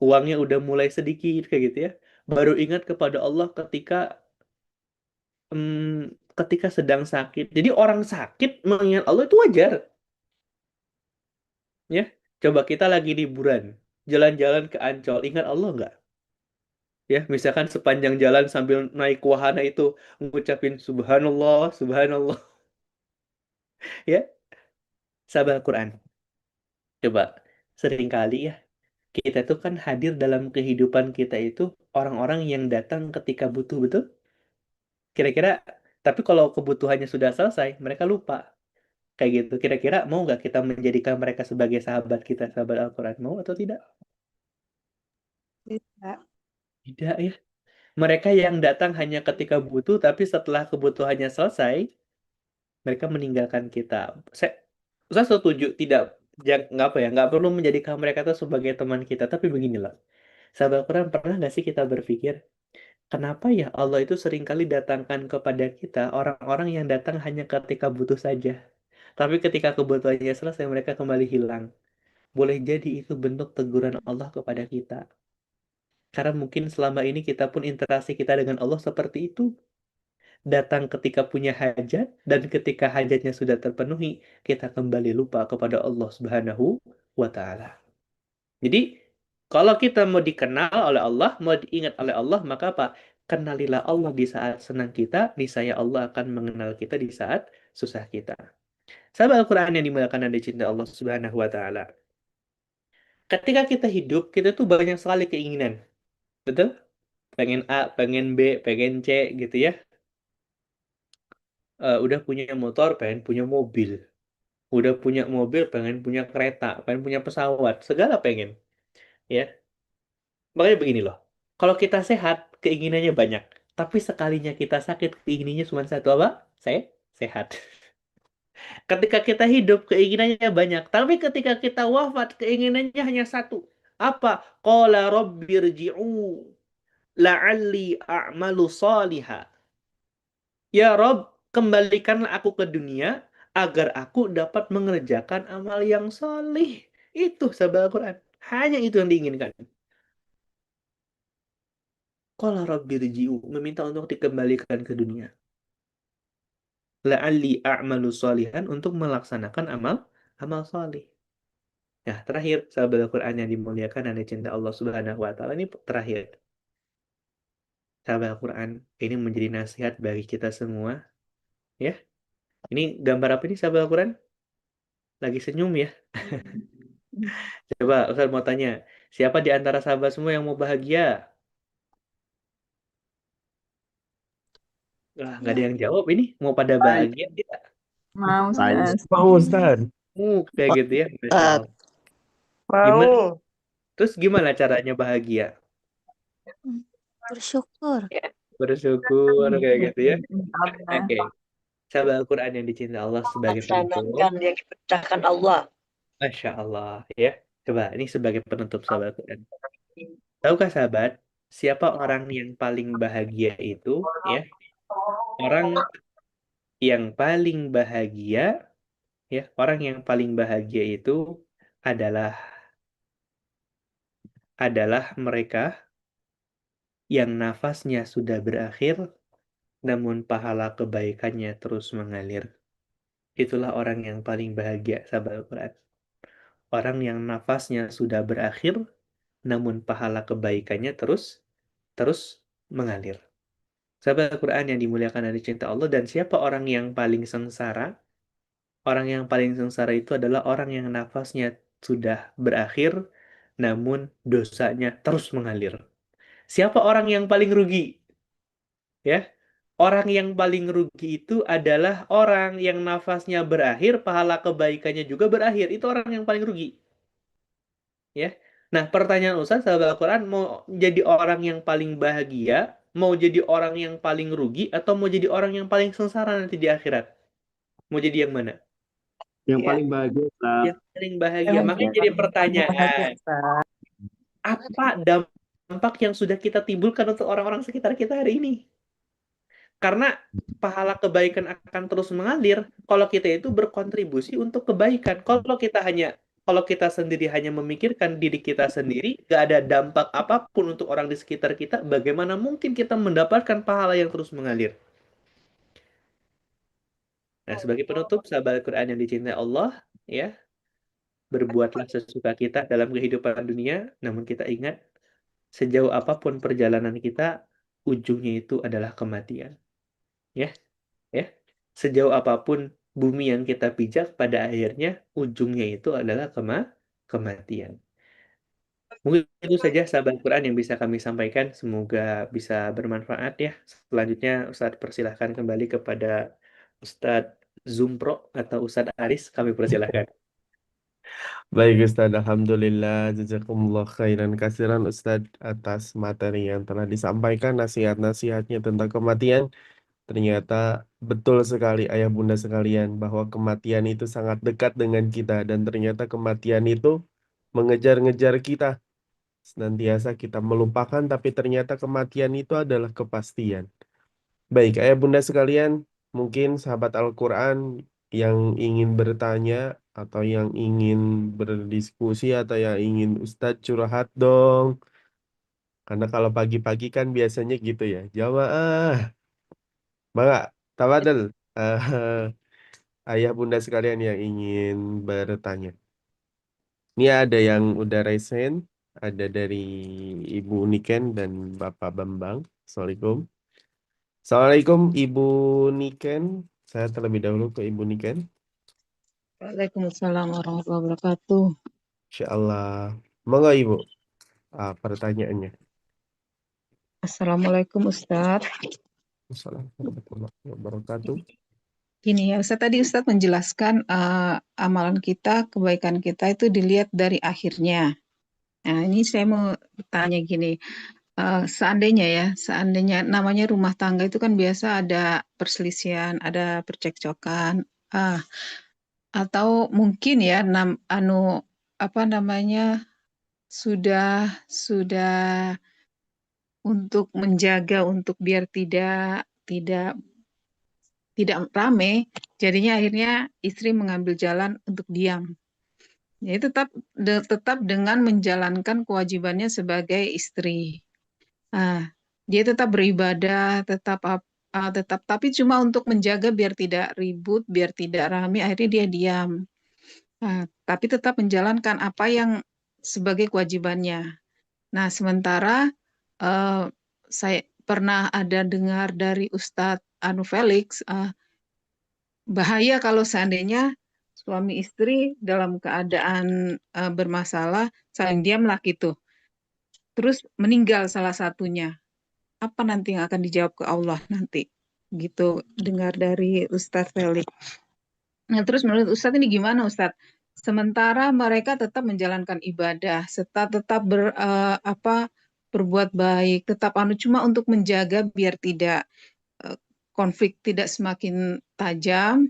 uangnya udah mulai sedikit kayak gitu ya, baru ingat kepada Allah ketika sedang sakit. Jadi orang sakit mengingat Allah itu wajar ya. Coba kita lagi liburan, jalan-jalan ke Ancol, ingat Allah nggak? Ya, misalkan sepanjang jalan sambil naik wahana itu ngucapin Subhanallah, Subhanallah, ya, sahabat Al-Quran. Coba, seringkali ya, kita tuh kan hadir dalam kehidupan kita itu orang-orang yang datang ketika butuh, betul? Kira-kira, tapi kalau kebutuhannya sudah selesai, mereka lupa. Kayak gitu. Kira-kira mau nggak kita menjadikan mereka sebagai sahabat kita, sahabat Al-Quran? Mau atau tidak? Tidak. Tidak ya. Mereka yang datang hanya ketika butuh, tapi setelah kebutuhannya selesai, mereka meninggalkan kita. Saya setuju, tidak, nggak apa ya, nggak perlu menjadikan mereka itu sebagai teman kita. Tapi beginilah, sahabat Al-Quran, pernah nggak sih kita berpikir, kenapa ya Allah itu seringkali datangkan kepada kita orang-orang yang datang hanya ketika butuh saja. Tapi ketika kebutuhannya selesai, mereka kembali hilang. Boleh jadi itu bentuk teguran Allah kepada kita. Karena mungkin selama ini kita pun interaksi kita dengan Allah seperti itu. Datang ketika punya hajat, dan ketika hajatnya sudah terpenuhi, kita kembali lupa kepada Allah Subhanahu wa Ta'ala. Jadi, kalau kita mau dikenal oleh Allah, mau diingat oleh Allah, maka apa? Kenalilah Allah di saat senang kita, niscaya Allah akan mengenal kita di saat susah kita. Sahabat Al-Quran yang dimuliakan dan dicintai Allah Subhanahu wa Ta'ala. Ketika kita hidup, kita tuh banyak sekali keinginan. Betul? Pengen A, pengen B, pengen C gitu ya. Udah punya motor, pengen punya mobil. Udah punya mobil, pengen punya kereta, pengen punya pesawat. Segala pengen. Ya. Makanya begini loh. Kalau kita sehat, keinginannya banyak. Tapi sekalinya kita sakit, keinginannya cuma satu apa? Saya sehat. Ketika kita hidup, keinginannya banyak. Tapi ketika kita wafat, keinginannya hanya satu. Apa? Qala rabbirji'u la'alli a'malu salihah. Ya Rob, kembalikanlah aku ke dunia agar aku dapat mengerjakan amal yang solih. Itu sahabat Al-Quran. Hanya itu yang diinginkan. Qala rabbirji'u, meminta untuk dikembalikan ke dunia. La'alli a'malu salihan, untuk melaksanakan amal solih. Nah, terakhir, sahabat Al-Quran yang dimuliakan dan dicinta Allah Subhanahu wa Ta'ala, ini terakhir. Sahabat Al-Quran, ini menjadi nasihat bagi kita semua. Ya, ini gambar apa ini sahabat Al-Quran? Lagi senyum ya. Coba Ustaz mau tanya, siapa di antara sahabat semua yang mau bahagia? Wah, nggak ada yang jawab ini. Mau pada bahagia tidak? Mau, Saya Ustaz. Mau Ustaz. Kayak gitu ya. Masya Allah. Gimana? Terus gimana caranya bahagia? Bersyukur. Bersyukur kayak gitu ya. Allah. Oke. Sahabat Al-Quran yang dicinta Allah sebagai penutup. Laksanakan yang diperintahkan Allah. Masya Allah ya. Coba ini sebagai penutup sahabat Al-Quran. Tahukah sahabat, siapa orang yang paling bahagia itu? Ya, orang yang paling bahagia, ya, orang yang paling bahagia itu adalah mereka yang nafasnya sudah berakhir, namun pahala kebaikannya terus mengalir. Itulah orang yang paling bahagia, sahabat Al-Quran. Orang yang nafasnya sudah berakhir, namun pahala kebaikannya terus mengalir. Sahabat Al-Quran yang dimuliakan dan dicinta Allah, dan siapa orang yang paling sengsara? Orang yang paling sengsara itu adalah orang yang nafasnya sudah berakhir, namun dosanya terus mengalir. Siapa orang yang paling rugi? Ya, orang yang paling rugi itu adalah orang yang nafasnya berakhir, pahala kebaikannya juga berakhir. Itu orang yang paling rugi. Ya. Nah, pertanyaan Ustaz, sahabat Al-Quran, mau jadi orang yang paling bahagia, mau jadi orang yang paling rugi, atau mau jadi orang yang paling sengsara nanti di akhirat? Mau jadi yang mana? yang Ya. paling bahagia, Ustaz. Yang paling bahagia. Makanya jadi pertanyaan, apa dampak yang sudah kita timbulkan untuk orang-orang sekitar kita hari ini? Karena pahala kebaikan akan terus mengalir kalau kita itu berkontribusi untuk kebaikan. Kalau kita hanya Kalau kita sendiri hanya memikirkan diri kita sendiri, gak ada dampak apapun untuk orang di sekitar kita, bagaimana mungkin kita mendapatkan pahala yang terus mengalir? Nah, sebagai penutup, sahabat Al-Quran yang dicintai Allah, ya, berbuatlah sesuka kita dalam kehidupan dunia, namun kita ingat, sejauh apapun perjalanan kita, ujungnya itu adalah kematian. Ya, ya. Sejauh apapun bumi yang kita pijak, pada akhirnya ujungnya itu adalah kematian. Mungkin itu saja sahabat Quran yang bisa kami sampaikan. Semoga bisa bermanfaat ya. Selanjutnya Ustadz persilahkan kembali kepada Ustadz Zumpro atau Ustadz Aris. Kami persilahkan. Baik Ustaz, Alhamdulillah, jazakumullah khairan kasiran Ustaz atas materi yang telah disampaikan, nasihat-nasihatnya tentang kematian. Ternyata betul sekali ayah bunda sekalian bahwa kematian itu sangat dekat dengan kita dan ternyata kematian itu mengejar-ngejar kita. Senantiasa kita melupakan tapi ternyata kematian itu adalah kepastian. Baik, ayah bunda sekalian, mungkin sahabat Al-Quran yang ingin bertanya atau yang ingin berdiskusi atau yang ingin Ustadz curhat dong. Karena kalau pagi-pagi kan biasanya gitu ya. Jamaah, Bangga, tafadhol. Ayah bunda sekalian yang ingin bertanya. Ini ada yang udah resen, ada dari Ibu Niken dan Bapak Bambang. Assalamualaikum. Assalamualaikum Ibu Niken. Saya terlebih dahulu ke Ibu Niken. Waalaikumsalam warahmatullahi wabarakatuh. Insya Allah. Monggo Ibu. Pertanyaannya. Assalamualaikum Ustadz. Assalamualaikum warahmatullahi wabarakatuh. Gini ya Ustadz, tadi Ustadz menjelaskan amalan kita, kebaikan kita itu dilihat dari akhirnya. Nah ini saya mau tanya gini, seandainya namanya rumah tangga itu kan biasa ada perselisihan, ada percekcokan, atau mungkin ya apa namanya sudah untuk menjaga untuk biar tidak rame, jadinya akhirnya istri mengambil jalan untuk diam. Ya, tetap dengan menjalankan kewajibannya sebagai istri. Dia tetap beribadah, tetap tapi cuma untuk menjaga biar tidak ribut, biar tidak rame, akhirnya dia diam. Tapi tetap menjalankan apa yang sebagai kewajibannya. Nah, sementara saya pernah ada dengar dari Ustadz Anu Felix, bahaya kalau seandainya suami istri dalam keadaan bermasalah, saling diamlah gitu. Terus meninggal salah satunya. Apa nanti yang akan dijawab ke Allah nanti? Gitu, dengar dari Ustadz Felix. Nah, terus menurut Ustadz ini gimana Ustadz? Sementara mereka tetap menjalankan ibadah, tetap berbuat baik, tetap cuma untuk menjaga biar tidak konflik tidak semakin tajam,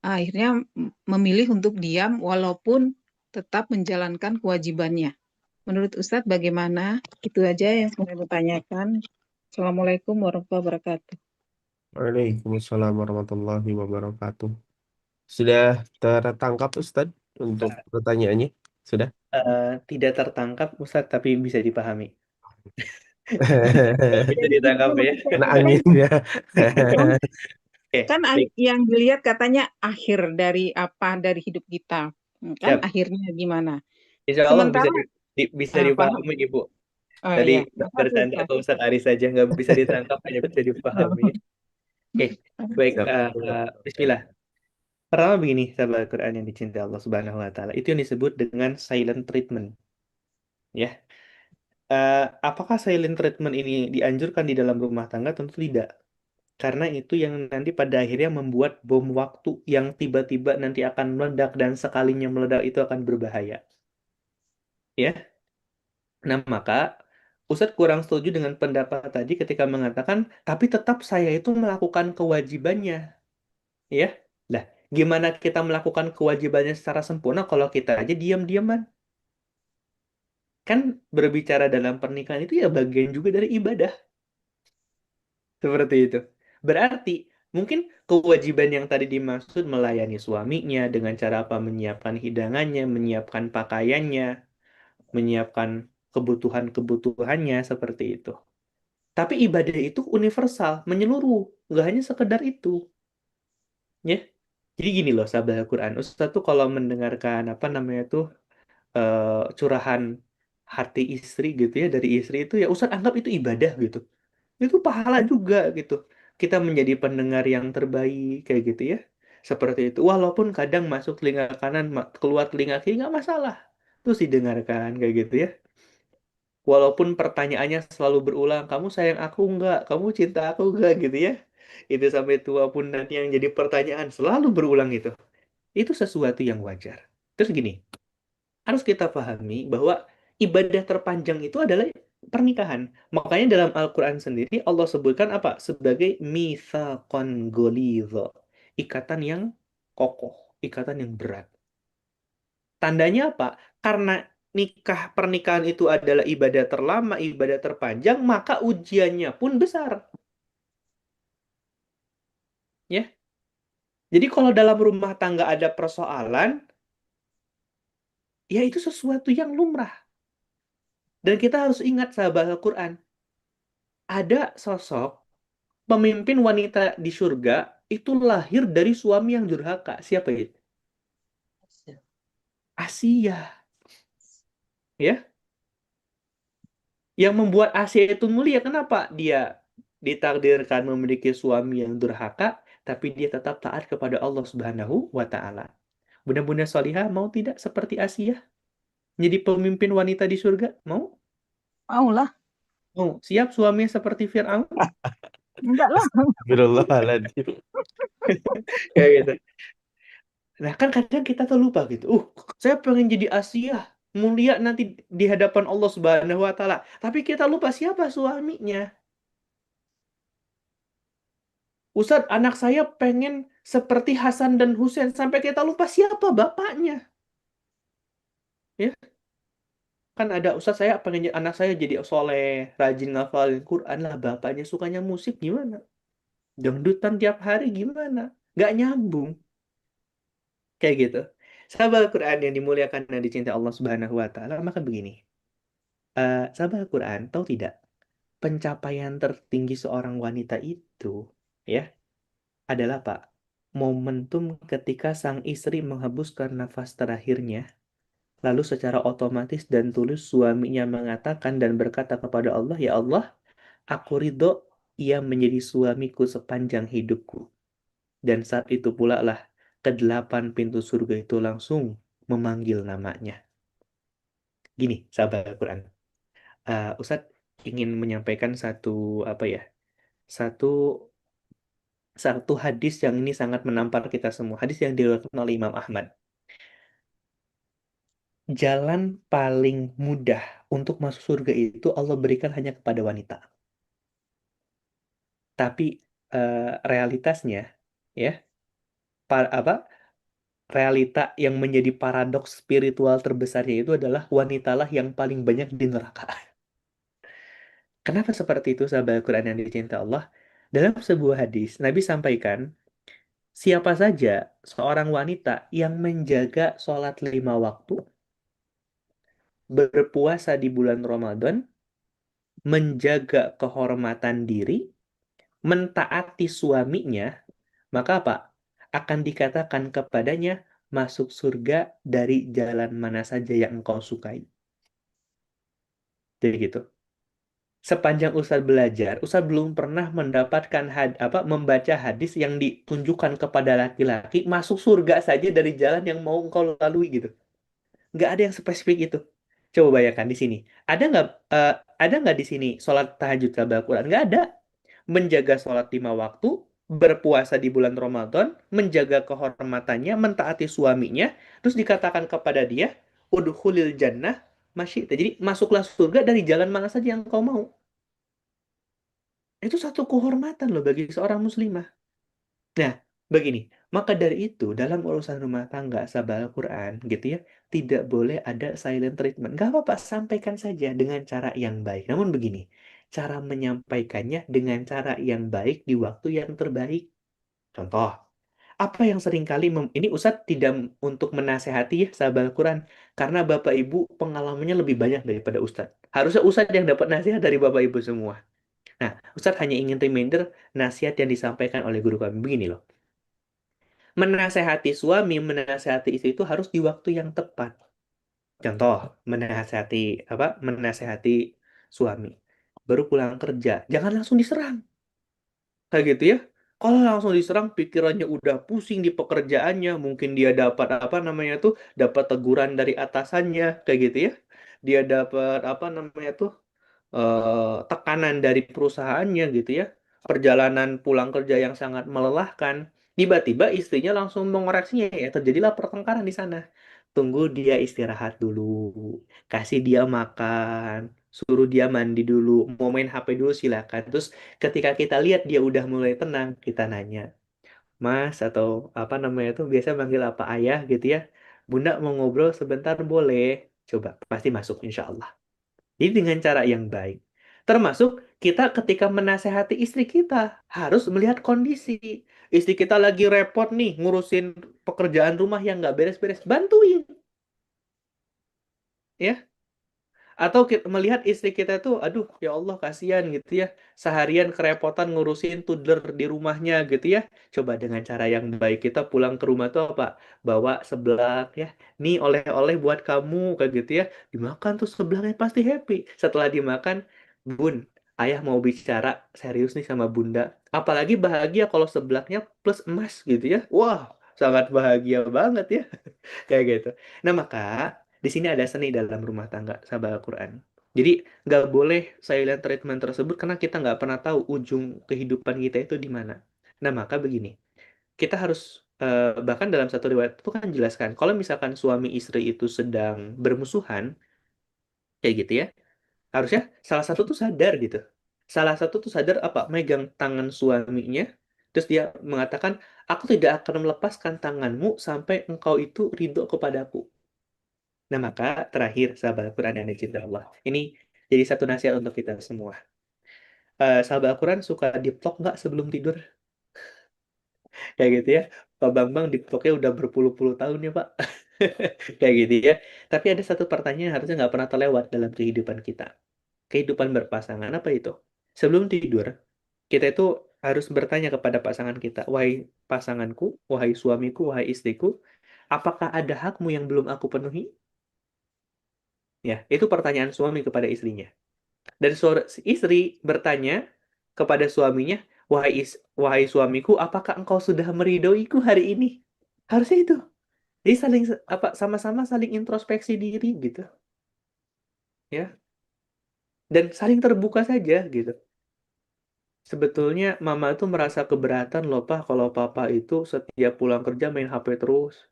akhirnya memilih untuk diam walaupun tetap menjalankan kewajibannya. Menurut Ustadz bagaimana? Itu aja yang saya mau tanyakan. Assalamualaikum warahmatullahi wabarakatuh. Waalaikumsalam warahmatullahi wabarakatuh. Sudah tertangkap Ustadz untuk pertanyaannya? Sudah? Tidak tertangkap Ustadz, tapi bisa dipahami. Bisa ditangkap ya. Kena angin ya. Oke, Kan baik. yang dilihat katanya akhir dari hidup kita. Kan Siap. akhirnya gimana? Insya Allah bisa Sementara bisa paham. dipahami Ibu. Oh Tadi iya, makasih bercanda Ustaz. ke Ustadz Aris saja nggak bisa ditangkap, hanya bisa dipahami. Oke, baik. Siap. Bismillah. Pertama begini, sahabat Al-Quran yang dicintai Allah Subhanahu Wa Taala, itu yang disebut dengan silent treatment. Ya, apakah silent treatment ini dianjurkan di dalam rumah tangga? Tentu tidak. Karena itu yang nanti pada akhirnya membuat bom waktu yang tiba-tiba nanti akan meledak dan sekalinya meledak itu akan berbahaya. Ya, nah maka Ustadz kurang setuju dengan pendapat tadi ketika mengatakan, tapi tetap saya itu melakukan kewajibannya. Ya, lah gimana kita melakukan kewajibannya secara sempurna kalau kita aja diam-diaman? Kan berbicara dalam pernikahan itu ya bagian juga dari ibadah. Seperti itu. Berarti Mungkin kewajiban yang tadi dimaksud melayani suaminya dengan cara apa? Menyiapkan hidangannya, menyiapkan pakaiannya, menyiapkan kebutuhan-kebutuhannya seperti itu. Tapi ibadah itu universal, menyeluruh, nggak hanya sekedar itu, ya. Jadi gini loh, sahabat Al-Quran. Ustaz tuh kalau mendengarkan apa namanya tuh curahan hati istri gitu ya dari istri itu ya Ustaz anggap itu ibadah gitu. Itu pahala juga gitu. Kita menjadi pendengar yang terbaik kayak gitu ya. Seperti itu. Walaupun kadang masuk telinga kanan, keluar telinga kiri nggak masalah. Terus didengarkan kayak gitu ya. Walaupun pertanyaannya selalu berulang, kamu sayang aku nggak? Kamu cinta aku nggak gitu ya. Itu sampai tua pun nanti yang jadi pertanyaan selalu berulang itu. Itu sesuatu yang wajar. Terus gini, harus kita pahami bahwa ibadah terpanjang itu adalah pernikahan. Makanya dalam Al-Quran sendiri Allah sebutkan apa? Sebagai mitsaqan ghalidha. Ikatan yang kokoh, ikatan yang berat. Tandanya apa? Karena pernikahan itu adalah ibadah terlama, ibadah terpanjang, maka ujiannya pun besar. Ya. Jadi kalau dalam rumah tangga ada persoalan, ya itu sesuatu yang lumrah. Dan kita harus ingat sahabat Al-Quran, ada sosok pemimpin wanita di surga itu lahir dari suami yang durhaka. Siapa itu? Asia. Ya. Yang membuat Asia itu mulia, kenapa? Dia ditakdirkan memiliki suami yang durhaka, tapi dia tetap taat kepada Allah Subhanahu wa Ta'ala. Bunda-bunda solihah mau tidak seperti Asia? Jadi pemimpin wanita di surga? Mau? Maulah. Mau. Siap suaminya seperti Fir'aun? Enggak lah. Astagfirullahaladzim. Kayak gitu. Nah kan kadang kita tuh lupa gitu. Saya pengen jadi Asia, mulia nanti di hadapan Allah Subhanahu wa Ta'ala. Tapi kita lupa siapa suaminya. Ustadz, anak saya pengen seperti Hasan dan Husain sampai kita lupa siapa bapaknya. Ya, kan ada Ustadz saya pengen anak saya jadi soleh, rajin ngafalin Quran lah, bapaknya sukanya musik gimana? Dangdutan tiap hari gimana? Gak nyambung. Kayak gitu. Sahabat Al-Quran yang dimuliakan dan dicintai Allah Subhanahu wa Ta'ala, maka begini. Sahabat Al-Quran, tahu tidak? Pencapaian tertinggi seorang wanita itu, ya, adalah Pak, momentum ketika sang istri menghembuskan nafas terakhirnya, lalu secara otomatis dan tulus suaminya mengatakan dan berkata kepada Allah, ya Allah, aku ridho ia menjadi suamiku sepanjang hidupku. Dan saat itu pula lah kedelapan pintu surga itu langsung memanggil namanya. Gini, sahabat Al-Quran. Ustadz ingin menyampaikan satu apa ya? Satu satu hadis yang ini sangat menampar kita semua. Hadis yang diriwayatkan oleh Imam Ahmad. Jalan paling mudah untuk masuk surga itu Allah berikan hanya kepada wanita. Tapi realitasnya, ya, apa? Realita yang menjadi paradoks spiritual terbesarnya itu adalah wanitalah yang paling banyak di neraka. Kenapa seperti itu, sahabat Al-Quran yang dicintai Allah? Dalam sebuah hadis, Nabi sampaikan, siapa saja seorang wanita yang menjaga sholat 5 waktu, berpuasa di bulan Ramadan, menjaga kehormatan diri, mentaati suaminya, maka apa? Akan dikatakan kepadanya, masuk surga dari jalan mana saja yang engkau sukai. Jadi gitu. Sepanjang Ustadz belajar, Ustadz belum pernah mendapatkan membaca hadis yang ditunjukkan kepada laki-laki masuk surga saja dari jalan yang mau engkau lalui gitu. Nggak ada yang spesifik itu. Coba bayangkan di sini. Eh, ada nggak di sini sholat tahajud kabar Al-Quran? Nggak ada. Menjaga sholat 5 waktu, berpuasa di bulan Ramadan, menjaga kehormatannya, mentaati suaminya, terus dikatakan kepada dia, udkhulil jannah masyita. Jadi masuklah surga dari jalan mana saja yang kau mau. Itu satu kehormatan loh bagi seorang muslimah. Nah, begini, maka dari itu dalam urusan rumah tangga sahabat Al-Quran gitu ya, tidak boleh ada silent treatment. Gak apa-apa, sampaikan saja dengan cara yang baik. Namun begini, cara menyampaikannya dengan cara yang baik di waktu yang terbaik. Contoh, apa yang seringkali ini Ustadz tidak untuk menasehati ya sahabat Al-Quran, karena Bapak Ibu pengalamannya lebih banyak daripada Ustadz. Harusnya Ustadz yang dapat nasihat dari Bapak Ibu semua. Nah, Ustadz hanya ingin reminder nasihat yang disampaikan oleh guru kami begini loh. Menasehati suami, menasehati istri itu harus di waktu yang tepat. Contoh, menasehati apa? Menasehati suami. Baru pulang kerja, jangan langsung diserang. Kayak gitu ya. Kalau langsung diserang, pikirannya udah pusing di pekerjaannya, mungkin dia dapat apa namanya tuh, dapat teguran dari atasannya, kayak gitu ya. Dia dapat apa namanya tuh, tekanan dari perusahaannya gitu ya. Perjalanan pulang kerja yang sangat melelahkan. Tiba-tiba istrinya langsung mengoreksinya ya, terjadilah pertengkaran di sana. Tunggu dia istirahat dulu, kasih dia makan, suruh dia mandi dulu, mau main HP dulu silakan. Terus ketika kita lihat dia udah mulai tenang, kita nanya, Mas atau apa namanya tuh biasa manggil apa ayah gitu ya. Bunda mau ngobrol sebentar boleh? Coba pasti masuk insya Allah. Jadi dengan cara yang baik. Termasuk kita ketika menasehati istri kita harus melihat kondisi. Istri kita lagi repot nih ngurusin pekerjaan rumah yang nggak beres-beres. Bantuin. Ya, atau kita melihat istri kita tuh, aduh ya Allah kasihan gitu ya, seharian kerepotan ngurusin toddler di rumahnya gitu ya. Coba dengan cara yang baik kita pulang ke rumah tuh apa? Bawa seblak ya. Nih oleh-oleh buat kamu kayak gitu ya. Dimakan tuh seblaknya pasti happy. Setelah dimakan, Bun, ayah mau bicara serius nih sama Bunda. Apalagi bahagia kalau seblaknya plus emas gitu ya. Wah, sangat bahagia banget ya. Kayak gitu. Nah, maka di sini ada seni dalam rumah tangga, sahabat Al-Quran. Jadi, nggak boleh silent treatment tersebut karena kita nggak pernah tahu ujung kehidupan kita itu di mana. Nah, maka begini, kita harus, bahkan dalam satu riwayat itu kan jelaskan, kalau misalkan suami istri itu sedang bermusuhan, kayak gitu ya, harusnya salah satu tuh sadar gitu. Salah satu tuh sadar apa? Megang tangan suaminya, terus dia mengatakan, aku tidak akan melepaskan tanganmu sampai engkau itu ridho kepadaku. Nah, maka terakhir, sahabat Al-Quran yang dicintai Allah. Ini jadi satu nasihat untuk kita semua. Sahabat Al-Quran suka diplok nggak sebelum tidur? Kayak gitu ya. Pak Bambang diploknya udah berpuluh-puluh tahun ya, Pak. Kayak gitu ya. Tapi ada satu pertanyaan yang harusnya nggak pernah terlewat dalam kehidupan kita. Kehidupan berpasangan, apa itu? Sebelum tidur, kita itu harus bertanya kepada pasangan kita, wahai pasanganku, wahai suamiku, wahai istriku, apakah ada hakmu yang belum aku penuhi? Ya, itu pertanyaan suami kepada istrinya. Dan istri bertanya kepada suaminya, wahai suamiku, apakah engkau sudah meridhoiku hari ini? Harusnya itu. Jadi saling apa sama-sama saling introspeksi diri gitu, ya. Dan saling terbuka saja gitu. Sebetulnya mama itu merasa keberatan loh Pak kalau papa itu setiap pulang kerja main HP terus.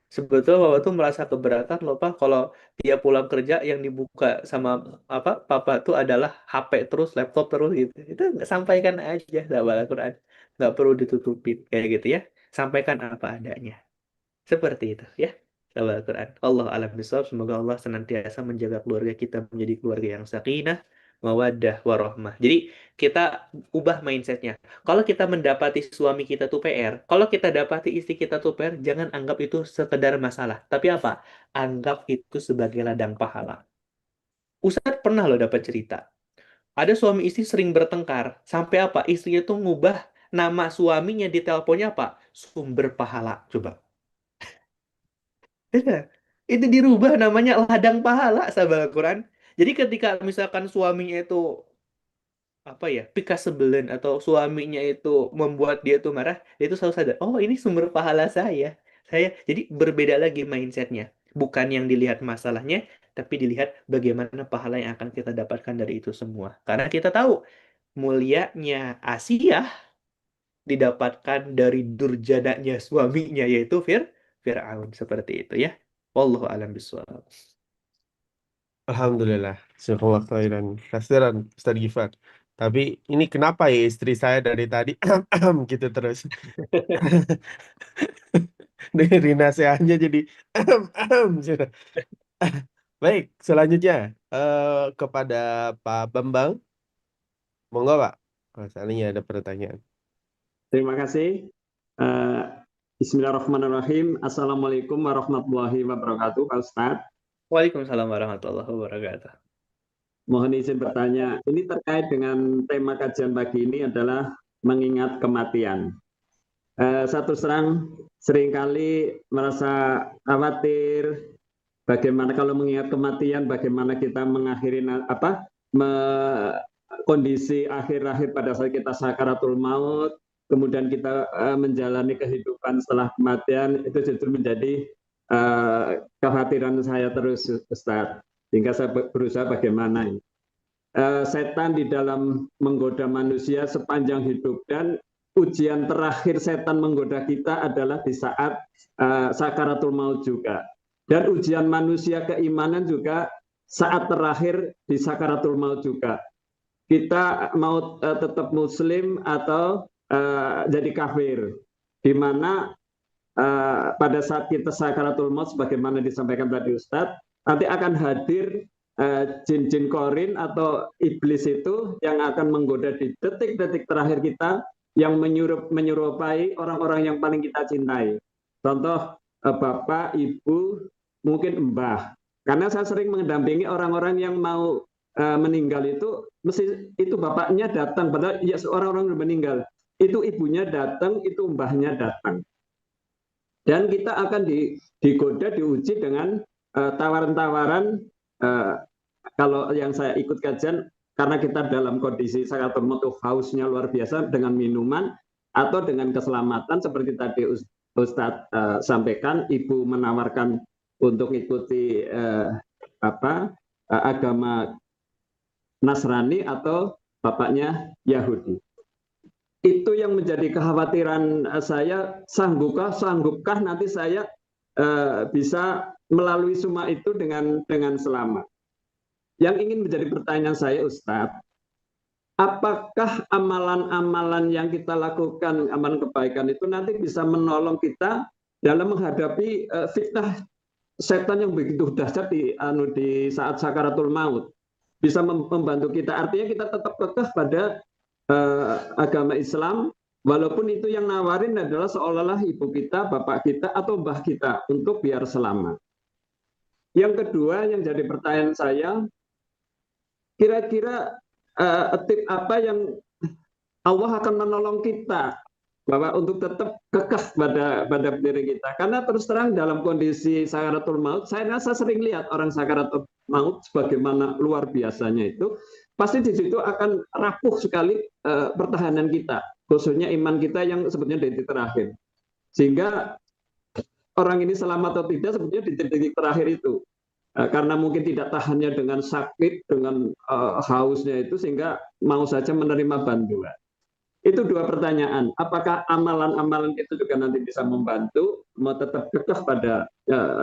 Sebetulnya Bapak tuh merasa keberatan loh Pak kalau dia pulang kerja yang dibuka sama apa Papa tuh adalah HP terus, laptop terus gitu. Itu nggak sampaikan aja sahabat Al-Quran. Nggak perlu ditutupin kayak gitu ya. Sampaikan apa adanya. Seperti itu ya. Sahabat Al-Quran. Allah alam bisawab. Semoga Allah senantiasa menjaga keluarga kita menjadi keluarga yang sakinah, mawaddah, warahmah. Jadi kita ubah mindsetnya. Kalau kita mendapati suami kita tuh PR, kalau kita dapati istri kita tuh PR, jangan anggap itu sekedar masalah. Tapi apa? Anggap itu sebagai ladang pahala. Ustadz pernah loh dapat cerita. Ada suami istri sering bertengkar. Sampai apa? Istrinya tuh ngubah nama suaminya di teleponnya apa? Sumber pahala. Coba. Ya, itu dirubah namanya ladang pahala, sahabat Al-Quran. Jadi ketika misalkan suaminya itu apa ya pikas sebelen atau suaminya itu membuat dia tuh marah, dia itu selalu sadar, oh ini sumber pahala saya jadi berbeda lagi mindsetnya, bukan yang dilihat masalahnya tapi dilihat bagaimana pahala yang akan kita dapatkan dari itu semua, karena kita tahu mulianya Asia didapatkan dari durjananya suaminya yaitu Fir'aun, seperti itu ya. Wallahu alam bishawab. Alhamdulillah. Jazakallah khairan. Kasiran Ustaz Gifar. Tapi ini kenapa ya istri saya dari tadi gitu terus. Dari nasihatnya jadi sudah. Baik, selanjutnya kepada Pak Bambang. Monggo Pak. Oh, seandainya ada pertanyaan. Terima kasih. Eh, Bismillahirrahmanirrahim. Assalamualaikum warahmatullahi wabarakatuh, Pak Ustadz. Waalaikumsalam warahmatullahi wabarakatuh. Mohon izin bertanya, ini terkait dengan tema kajian pagi ini adalah mengingat kematian. Satu serang seringkali merasa khawatir bagaimana kalau mengingat kematian, bagaimana kita mengakhiri kondisi akhir-akhir pada saat kita sakaratul maut, kemudian kita menjalani kehidupan setelah kematian, itu justru menjadi kekhawatiran saya terus, Ustadz. Sehingga saya berusaha bagaimana ini. Setan di dalam menggoda manusia sepanjang hidup, dan ujian terakhir setan menggoda kita adalah di saat sakaratul maut juga. Dan ujian manusia keimanan juga saat terakhir di sakaratul maut juga. Kita mau tetap muslim atau jadi kafir, di mana pada saat kita sakaratul maut sebagaimana disampaikan tadi Ustadz, nanti akan hadir jin-jin korin atau iblis itu yang akan menggoda di detik-detik terakhir kita, yang menyerupai orang-orang yang paling kita cintai. Contoh bapak, ibu, mungkin mbah. Karena saya sering mendampingi orang-orang yang mau meninggal itu, mesti itu bapaknya datang, padahal ya orang-orang yang meninggal itu ibunya datang, itu mbahnya datang. Dan kita akan digoda, diuji dengan tawaran-tawaran. Kalau yang saya ikut kajian, karena kita dalam kondisi sakaratul maut hausnya luar biasa, dengan minuman atau dengan keselamatan seperti tadi Ustadz sampaikan, ibu menawarkan untuk ikuti agama Nasrani atau bapaknya Yahudi. Itu yang menjadi kekhawatiran saya, sanggupkah nanti saya bisa melalui semua itu dengan selamat. Yang ingin menjadi pertanyaan saya, Ustadz, apakah amalan-amalan yang kita lakukan, amalan kebaikan itu nanti bisa menolong kita dalam menghadapi fitnah setan yang begitu dahsyat di saat sakaratul maut? Bisa membantu kita, artinya kita tetap kekeh pada agama Islam, walaupun itu yang nawarin adalah seolah-olah ibu kita, bapak kita, atau mbah kita, untuk biar selamat. Yang kedua yang jadi pertanyaan saya, kira-kira tip apa yang Allah akan menolong kita bahwa untuk tetap kekeh pada diri kita? Karena terus terang dalam kondisi sakaratul maut, saya rasa sering lihat orang sakaratul maut sebagaimana luar biasanya itu, pasti di situ akan rapuh sekali pertahanan kita, khususnya iman kita yang sebetulnya di titik terakhir. Sehingga orang ini selamat atau tidak sebetulnya di titik terakhir itu. Karena mungkin tidak tahannya dengan sakit, dengan hausnya itu, sehingga mau saja menerima bantuan. Itu dua pertanyaan. Apakah amalan-amalan itu juga nanti bisa membantu mau tetap kekeh pada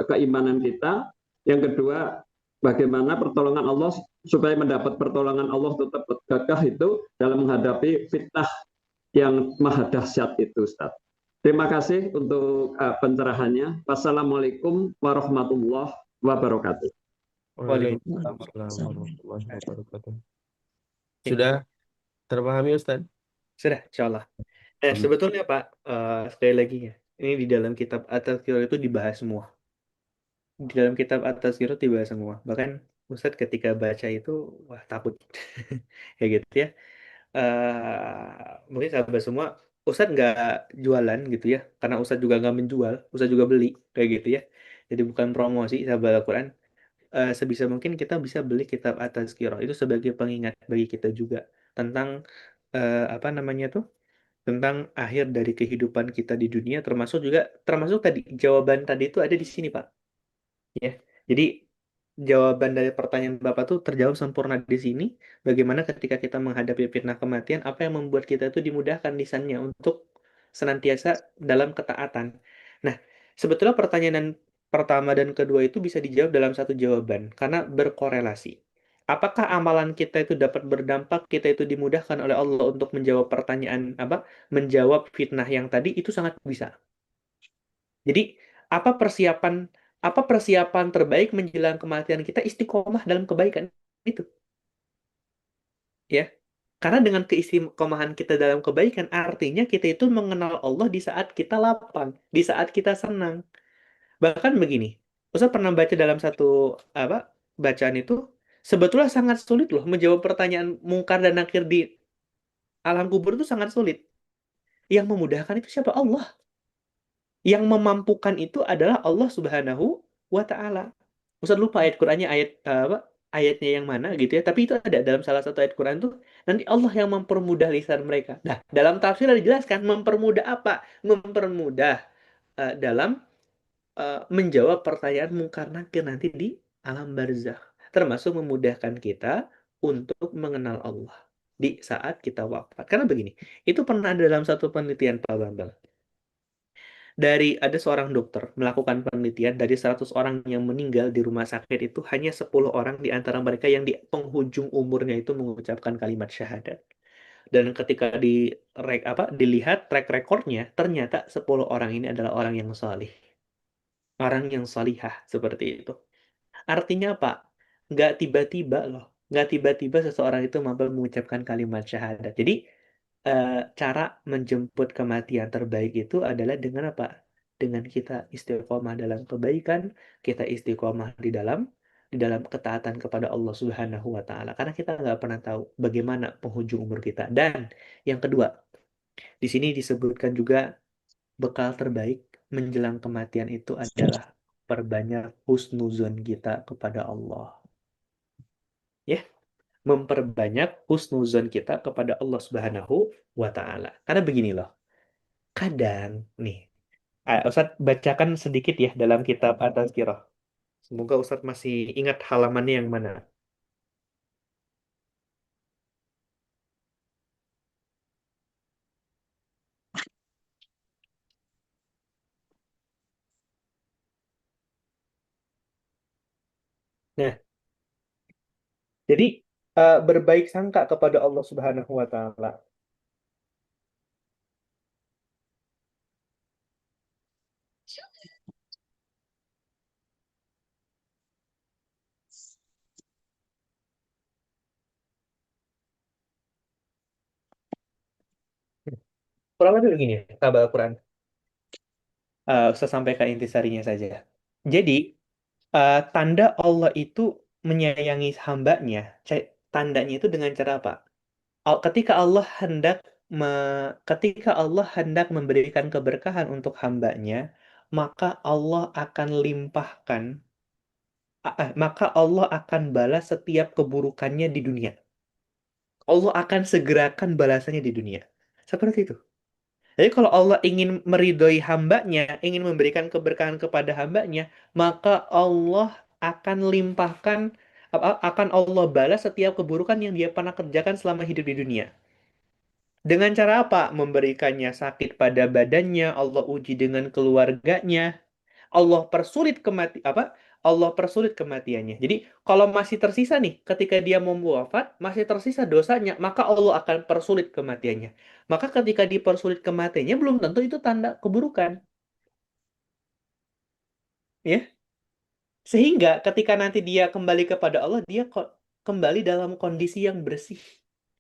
keimanan kita? Yang kedua, bagaimana pertolongan Allah supaya mendapat pertolongan Allah tetap kekeh itu dalam menghadapi fitnah yang maha dahsyat itu, Ustaz. Terima kasih untuk pencerahannya. Wassalamualaikum warahmatullahi wabarakatuh. Waalaikumsalam warahmatullahi wabarakatuh. Sudah terpahami, Ustaz? Sudah, insyaallah. Sebetulnya Pak, sekali lagi ya, ini di dalam kitab At-Tazkirah itu dibahas semua. Di dalam kitab At-Tazkirah dibahas semua. Bahkan Ustadz ketika baca itu, wah takut. Kayak gitu ya. Mungkin sahabat semua, Ustadz nggak jualan gitu ya, karena Ustadz juga nggak menjual, Ustadz juga beli, kayak gitu ya. Jadi bukan promosi sahabat Al-Quran. Sebisa mungkin kita bisa beli kitab At-Tazkirah itu sebagai pengingat bagi kita juga tentang tentang akhir dari kehidupan kita di dunia, termasuk tadi jawaban tadi itu ada di sini Pak. Ya, jadi jawaban dari pertanyaan Bapak tuh terjawab sempurna di sini. Bagaimana ketika kita menghadapi fitnah kematian, apa yang membuat kita itu dimudahkan lisannya untuk senantiasa dalam ketaatan. Nah, sebetulnya pertanyaan pertama dan kedua itu bisa dijawab dalam satu jawaban karena berkorelasi. Apakah amalan kita itu dapat berdampak, kita itu dimudahkan oleh Allah untuk menjawab pertanyaan menjawab fitnah yang tadi, itu sangat bisa. Jadi, apa persiapan terbaik menjelang kematian kita? Istiqomah dalam kebaikan itu. Ya. Karena dengan keistiqomahan kita dalam kebaikan, artinya kita itu mengenal Allah di saat kita lapang, di saat kita senang. Bahkan begini, Ustaz pernah baca dalam satu apa bacaan itu, sebetulnya sangat sulit loh menjawab pertanyaan mungkar dan nakir di alam kubur itu sangat sulit. Yang memudahkan itu siapa? Allah. Yang memampukan itu adalah Allah Subhanahu wa Ta'ala. Ustaz lupa ayat Qur'annya ayatnya yang mana gitu ya, tapi itu ada dalam salah satu ayat Quran tuh nanti Allah yang mempermudah lisan mereka. Nah, dalam tafsir ada dijelaskan mempermudah apa? Mempermudah dalam menjawab pertanyaan mungkar nakir nanti di alam barzakh. Termasuk memudahkan kita untuk mengenal Allah di saat kita wafat. Karena begini, itu pernah ada dalam satu penelitian Pak Bambang. Ada seorang dokter melakukan penelitian dari 100 orang yang meninggal di rumah sakit itu hanya 10 orang di antara mereka yang di penghujung umurnya itu mengucapkan kalimat syahadat. Dan ketika dilihat track recordnya, ternyata 10 orang ini adalah orang yang salih. Orang yang salihah seperti itu. Artinya apa? Nggak tiba-tiba loh. Nggak tiba-tiba seseorang itu mampu mengucapkan kalimat syahadat. Jadi cara menjemput kematian terbaik itu adalah dengan apa? Dengan kita istiqomah dalam kebaikan, kita istiqomah di dalam ketaatan kepada Allah Subhanahu wa Ta'ala. Karena kita nggak pernah tahu bagaimana penghujung umur kita. Dan yang kedua, di sini disebutkan juga bekal terbaik menjelang kematian itu adalah perbanyak husnuzon kita kepada Allah. Ya, memperbanyak husnuzon kita kepada Allah Subhanahu wa Ta'ala. Karena begini loh, kadang nih, Ustaz bacakan sedikit ya dalam kitab At-Tazkirah. Semoga Ustaz masih ingat halamannya yang mana. Nah, jadi berbaik sangka kepada Allah Subhanahu wa Ta'ala. Kurang lebih begini, tabel Al-Quran. Saya sampaikan intisarinya saja. Jadi, tanda Allah itu menyayangi hambanya. Tandanya itu dengan cara apa? Ketika Allah hendak memberikan keberkahan untuk hambanya, maka Allah akan limpahkan, maka Allah akan balas setiap keburukannya di dunia. Allah akan segerakan balasannya di dunia. Seperti itu. Jadi kalau Allah ingin meridhoi hambanya, ingin memberikan keberkahan kepada hambanya, maka Allah akan limpahkan, akan Allah balas setiap keburukan yang dia pernah kerjakan selama hidup di dunia. Dengan cara apa? Memberikannya sakit pada badannya, Allah uji dengan keluarganya, Allah persulit Allah persulit kematiannya. Jadi kalau masih tersisa nih, ketika dia mau wafat, masih tersisa dosanya, maka Allah akan persulit kematiannya. Maka ketika dipersulit kematiannya, belum tentu itu tanda keburukan. Ya, sehingga ketika nanti dia kembali kepada Allah, dia kembali dalam kondisi yang bersih.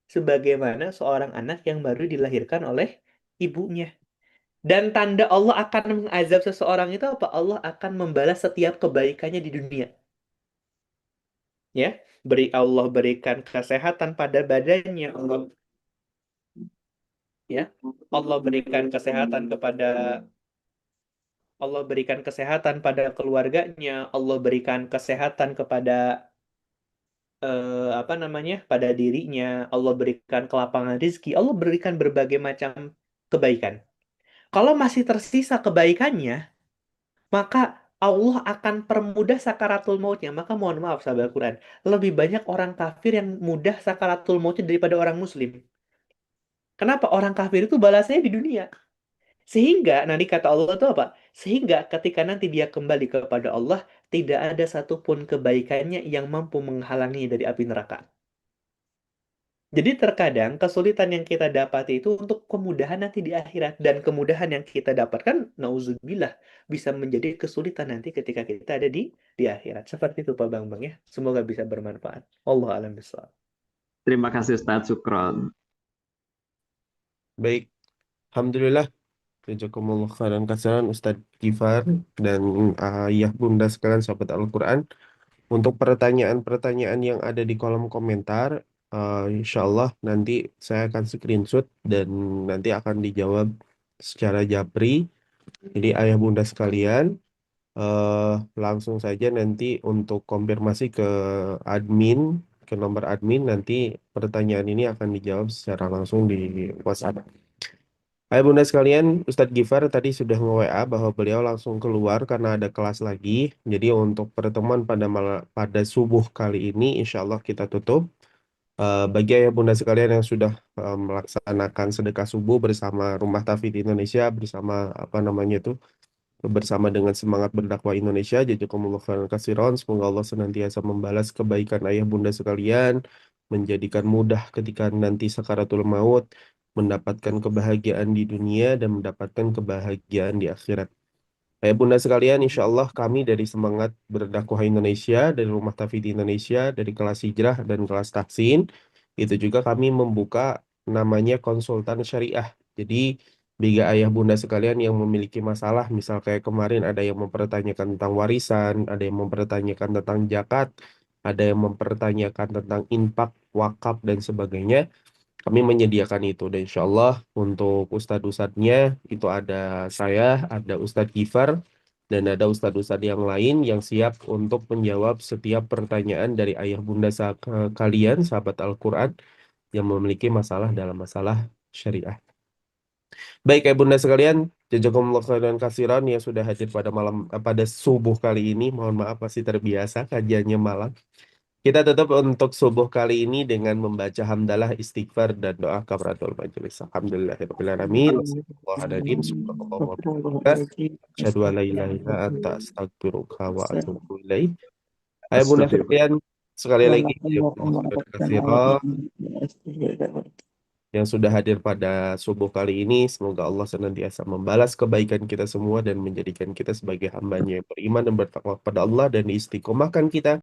Sebagaimana seorang anak yang baru dilahirkan oleh ibunya. Dan tanda Allah akan mengazab seseorang itu apa? Allah akan membalas setiap kebaikannya di dunia. Ya, Allah berikan kesehatan pada badannya, ya. Allah berikan kesehatan pada keluarganya, Allah berikan kesehatan kepada pada dirinya, Allah berikan kelapangan rezeki, Allah berikan berbagai macam kebaikan. Kalau masih tersisa kebaikannya, maka Allah akan permudah sakaratul mautnya. Maka mohon maaf sahabat Al-Quran, lebih banyak orang kafir yang mudah sakaratul mautnya daripada orang muslim. Kenapa? Orang kafir itu balasnya di dunia. Sehingga nanti kata Allah itu apa? Sehingga ketika nanti dia kembali kepada Allah, tidak ada satupun kebaikannya yang mampu menghalanginya dari api neraka. Jadi terkadang kesulitan yang kita dapati itu untuk kemudahan nanti di akhirat. Dan kemudahan yang kita dapatkan, nauzubillah, bisa menjadi kesulitan nanti ketika kita ada di akhirat. Seperti itu Pak Bambang ya. Semoga bisa bermanfaat. Allah alam bisawab. Terima kasih Ustadz, syukron. Baik, alhamdulillah. Jazakumullah khairan katsiran Ustadz Gifar dan ayah bunda sekalian sahabat Al-Quran. Untuk pertanyaan-pertanyaan yang ada di kolom komentar, insya Allah nanti saya akan screenshot dan nanti akan dijawab secara japri. Jadi ayah bunda sekalian, langsung saja nanti untuk konfirmasi ke admin, ke nomor admin, nanti pertanyaan ini akan dijawab secara langsung di WhatsApp. Hai Bunda sekalian, Ustadz Gifar tadi sudah nge-WA bahwa beliau langsung keluar karena ada kelas lagi. Jadi untuk pertemuan pada subuh kali ini, insya Allah kita tutup. Bagi ayah Bunda sekalian yang sudah melaksanakan sedekah subuh bersama Rumah Tafidz Indonesia, bersama apa namanya itu, bersama dengan semangat berdakwah Indonesia, jazakumullah khairan katsiran. Semoga Allah senantiasa membalas kebaikan ayah Bunda sekalian, menjadikan mudah ketika nanti sakaratul maut, mendapatkan kebahagiaan di dunia dan mendapatkan kebahagiaan di akhirat. Ayah Bunda sekalian, insya Allah kami dari Semangat Berdakwah Indonesia, dari Rumah Tafidz Indonesia, dari kelas hijrah dan kelas tahsin, itu juga kami membuka namanya konsultan syariah. Jadi, bagi ayah bunda sekalian yang memiliki masalah, misal kayak kemarin ada yang mempertanyakan tentang warisan, ada yang mempertanyakan tentang zakat, ada yang mempertanyakan tentang infak, wakaf, dan sebagainya, kami menyediakan itu. Dan insya Allah untuk ustadz-ustadznya itu ada saya, ada Ustadz Gifar, dan ada ustadz-ustadz yang lain yang siap untuk menjawab setiap pertanyaan dari ayah bunda kalian, sahabat Al-Quran, yang memiliki masalah dalam masalah syariah. Baik, bunda sekalian, jazakumullah khairan katsiran yang sudah hadir pada pada subuh kali ini. Mohon maaf masih terbiasa kajiannya malam. Kita tutup untuk subuh kali ini dengan membaca hamdalah, istighfar, dan doa kafaratul majelis. Alhamdulillahirabbil alamin. Bismillahirrahmanirrahim. Subhanallah wa bihamdihi. Asyhadu an la ilaha illa anta astaghfiruka wa atubu ilaik. Ayo bunda sekalian, sekali lagi jazakumullah khairan katsiran yang sudah hadir pada subuh kali ini. Semoga Allah senantiasa membalas kebaikan kita semua dan menjadikan kita sebagai hamba-Nya yang beriman dan bertakwa kepada Allah dan istiqomahkan kita